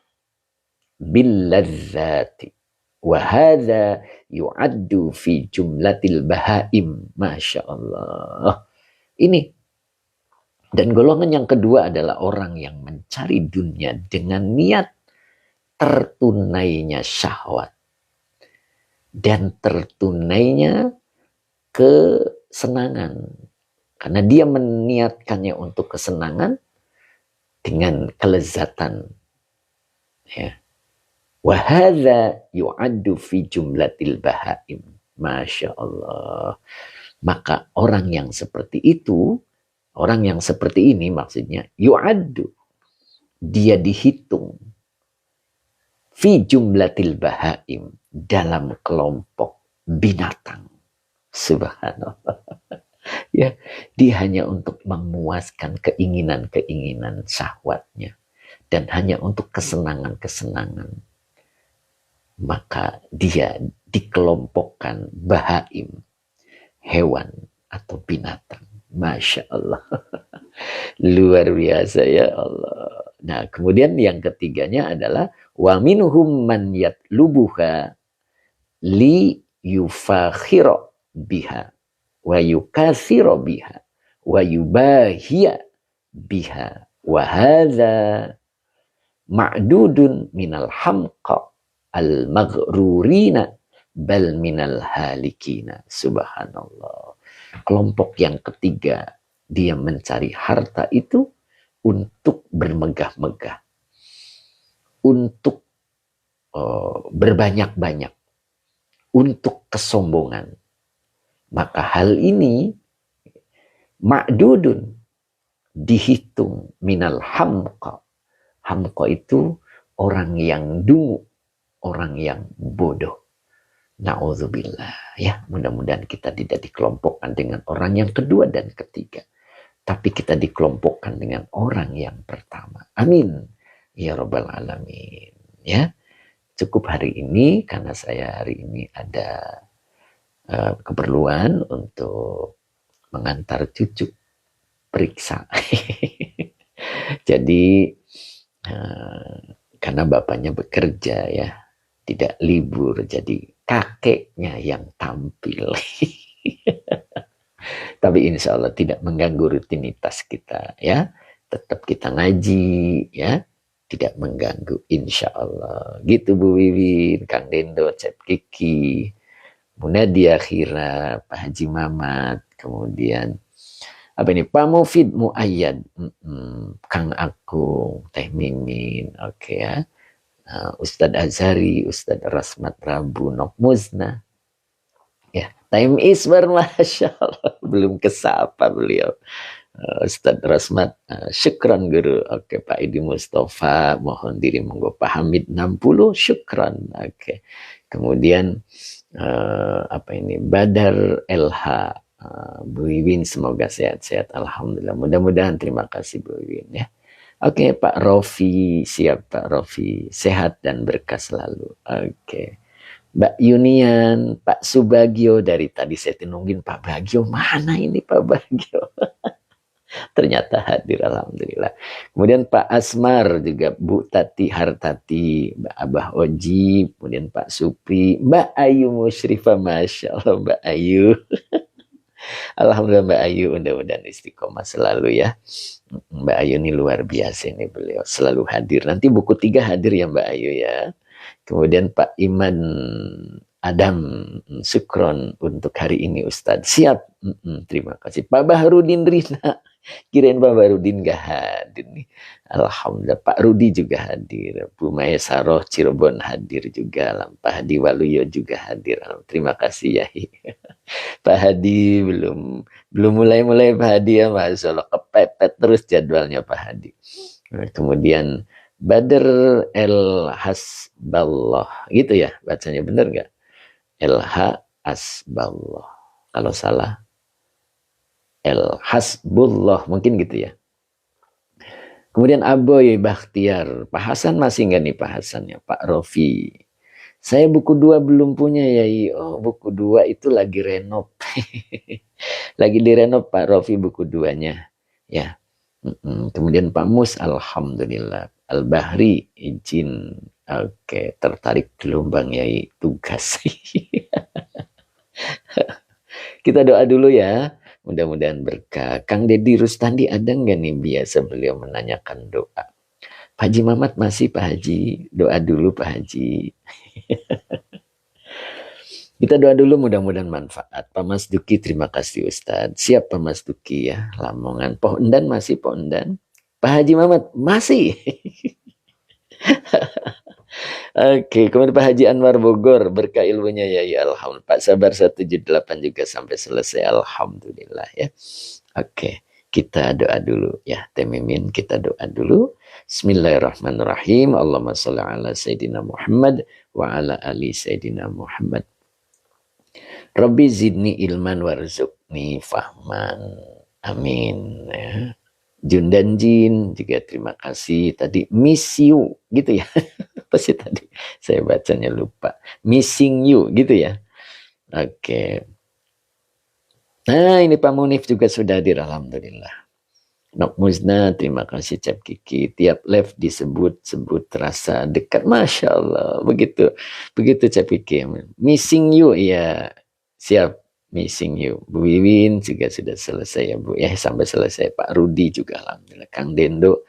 billadzati. Wa hadha yu'addu fi jumlatil bahaim. Masya Allah. Ini. Dan golongan yang kedua adalah orang yang mencari dunia dengan niat tertunainya syahwat dan tertunainya kesenangan, karena dia meniatkannya untuk kesenangan dengan kelezatan ya. Wa hadza yu'addu fi jumlatil bahaim. Masya Allah. Maka orang yang seperti itu, orang yang seperti ini maksudnya yu'addu, dia dihitung fi jumlatil bahaim, dalam kelompok binatang. Subhanallah. Ya, dia hanya untuk memuaskan keinginan-keinginan syahwatnya dan hanya untuk kesenangan-kesenangan. Maka dia dikelompokkan bahaim, hewan atau binatang. Masya Allah. Luar biasa ya Allah. Nah, kemudian yang ketiganya adalah wa minhum man yatlubuha li yufakhira biha wa yukathira biha wa yubahiya biha wa hadza ma'dudun minal hamqa al maghrurina bal minal halikina. Subhanallah. Kelompok yang ketiga, dia mencari harta itu untuk bermegah-megah, untuk berbanyak-banyak, untuk kesombongan. Maka hal ini ma'dudun, dihitung minal hamqa. Hamqa itu orang yang dungu, orang yang bodoh. Na'udzubillah, ya, mudah-mudahan kita tidak dikelompokkan dengan orang yang kedua dan ketiga, tapi kita dikelompokkan dengan orang yang pertama. Amin ya rabbal alamin. Ya, cukup hari ini karena saya hari ini ada keperluan untuk mengantar cucu periksa. Jadi karena bapaknya bekerja ya, tidak libur, jadi kakeknya yang tampil. Tapi insya Allah tidak mengganggu rutinitas kita ya. Tetap kita ngaji ya, tidak mengganggu insya Allah. Gitu Bu Wiwin, Kang Dendo, Cep Kiki, Munadia Khira, Pak Haji Mamat, kemudian apa ini, Pak Mufid Muayyad, Kang Akung, Teh Mimin, oke ya, Ustadz Azhari, Ustadz Rasmat Rabu, Nok Muzna, ya, time is masya Allah, belum kesapa beliau. Ustadz Rasmat, syukran guru, oke. Pak Idi Mustafa, mohon diri monggo. Pak Hamid 60, syukran, oke. Kemudian apa ini, Badar LH, Bu Wiwin, semoga sehat-sehat, alhamdulillah, mudah-mudahan, terima kasih Bu Wiwin ya. Oke, Pak Rofi, siap Pak Rofi, sehat dan berkah selalu. Oke. Mbak Yunian, Pak Subagio, dari tadi saya nungguin Pak Bagio, mana ini Pak Bagio? Ternyata hadir, alhamdulillah. Kemudian Pak Asmar juga, Bu Tati Hartati, Mbak Abah Oji, kemudian Pak Supri, Mbak Ayu Musyrifah, masya Allah Mbak Ayu. Alhamdulillah Mbak Ayu, mudah-mudahan istiqomah selalu ya. Mbak Ayu ini luar biasa nih, beliau selalu hadir. Nanti buku 3 hadir ya Mbak Ayu ya. Kemudian Pak Iman Adam, syukron untuk hari ini Ustadz. Siap, terima kasih. Pak Baharudin Rina, kirain Pak Baharudin gak hadir nih. Alhamdulillah, Pak Rudi juga hadir. Bu Maya Saroh Cirebon hadir juga. Pak Hadi Waluyo juga hadir. Terima kasih ya. Pak Hadi belum mulai Pak Hadi ya, Masya Allah, kepepet terus jadwalnya Pak Hadi. Kemudian Badr El Hasballah, gitu ya bacanya, bener nggak? El Hasballah. Kalau salah El Hasbullah, mungkin gitu ya. Kemudian Aboy Bakhtiar, Pak Hasan masih nggak nih Pak Hasan ya? Pak Rofi, saya buku 2 belum punya ya. Oh, buku 2 itu lagi renov. Lagi direnov Pak Rofi buku 2-nya. Ya. Kemudian Pak Mus, alhamdulillah. Al-Bahri, izin. Oke, tertarik gelombang yai, tugas. Kita doa dulu ya. Mudah-mudahan berkah. Kang Deddy Rustandi ada nggak nih, biasa beliau menanyakan doa. Pak Haji Mamat masih, Pak Haji. Doa dulu Pak Haji. Kita doa dulu, mudah-mudahan manfaat. Pak Mas Duki, terima kasih Ustadz. Siap Pak Mas Duki ya. Lamongan. Pak Endan masih, Pak Endan. Pak Haji Mamat masih. Oke, kemudian Pak Haji Anwar Bogor, berkah ilmunya ya, ya alhamdulillah. Pak Sabar 178 juga sampai selesai, alhamdulillah ya. Oke, kita doa dulu ya, Temimin, kita doa dulu. Bismillahirrahmanirrahim. Allahumma sholli ala Sayyidina Muhammad wa ala ali Sayyidina Muhammad. Rabbi zidni ilman warzuqni fahman. Amin ya. Jun dan Jin juga terima kasih. Tadi miss you gitu ya. Apa sih tadi? Saya bacanya lupa. Missing you gitu ya. Oke. Nah, ini Pak Munif juga sudah hadir, alhamdulillah. Nok Muzna, terima kasih Cap Kiki. Tiap live disebut-sebut terasa dekat. Masya Allah. Begitu Cap Kiki. Missing you, ya. Siap. Missing you. Bu Wiwin juga sudah selesai ya Bu. Ya, sampai selesai. Pak Rudi juga alhamdulillah. Kang Dendo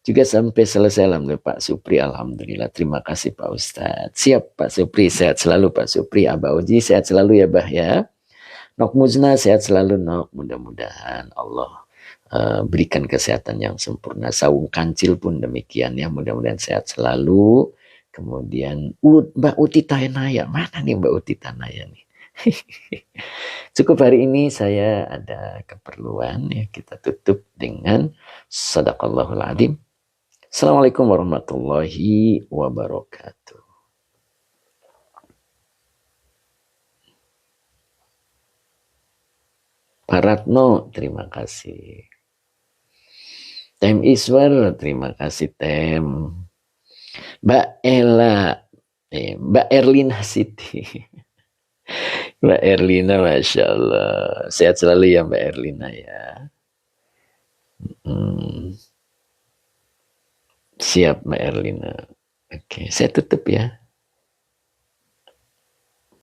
juga sampai selesai, alhamdulillah. Pak Supri, alhamdulillah. Terima kasih Pak Ustadz. Siap Pak Supri, sehat selalu Pak Supri. Abah Uji, sehat selalu ya Bah ya. Nok Muzna, sehat selalu Nok. Mudah-mudahan Allah berikan kesehatan yang sempurna. Saung Kancil pun demikian ya. Mudah-mudahan sehat selalu. kemudian Mbak Uti Tanaya, mana nih Mbak Uti Tanaya nih? Cukup hari ini saya ada keperluan ya, kita tutup dengan sadaqallahul adzim. Assalamualaikum warahmatullahi wabarakatuh. Pak Ratno, terima kasih. Tem Iswar, terima kasih Tem. Mbak Ella, Mbak Erlina Siti. Mbak Erlina, Masya Allah. Sehat selalu ya Mbak Erlina ya. Siap Mbak Erlina. Oke, saya tutup ya.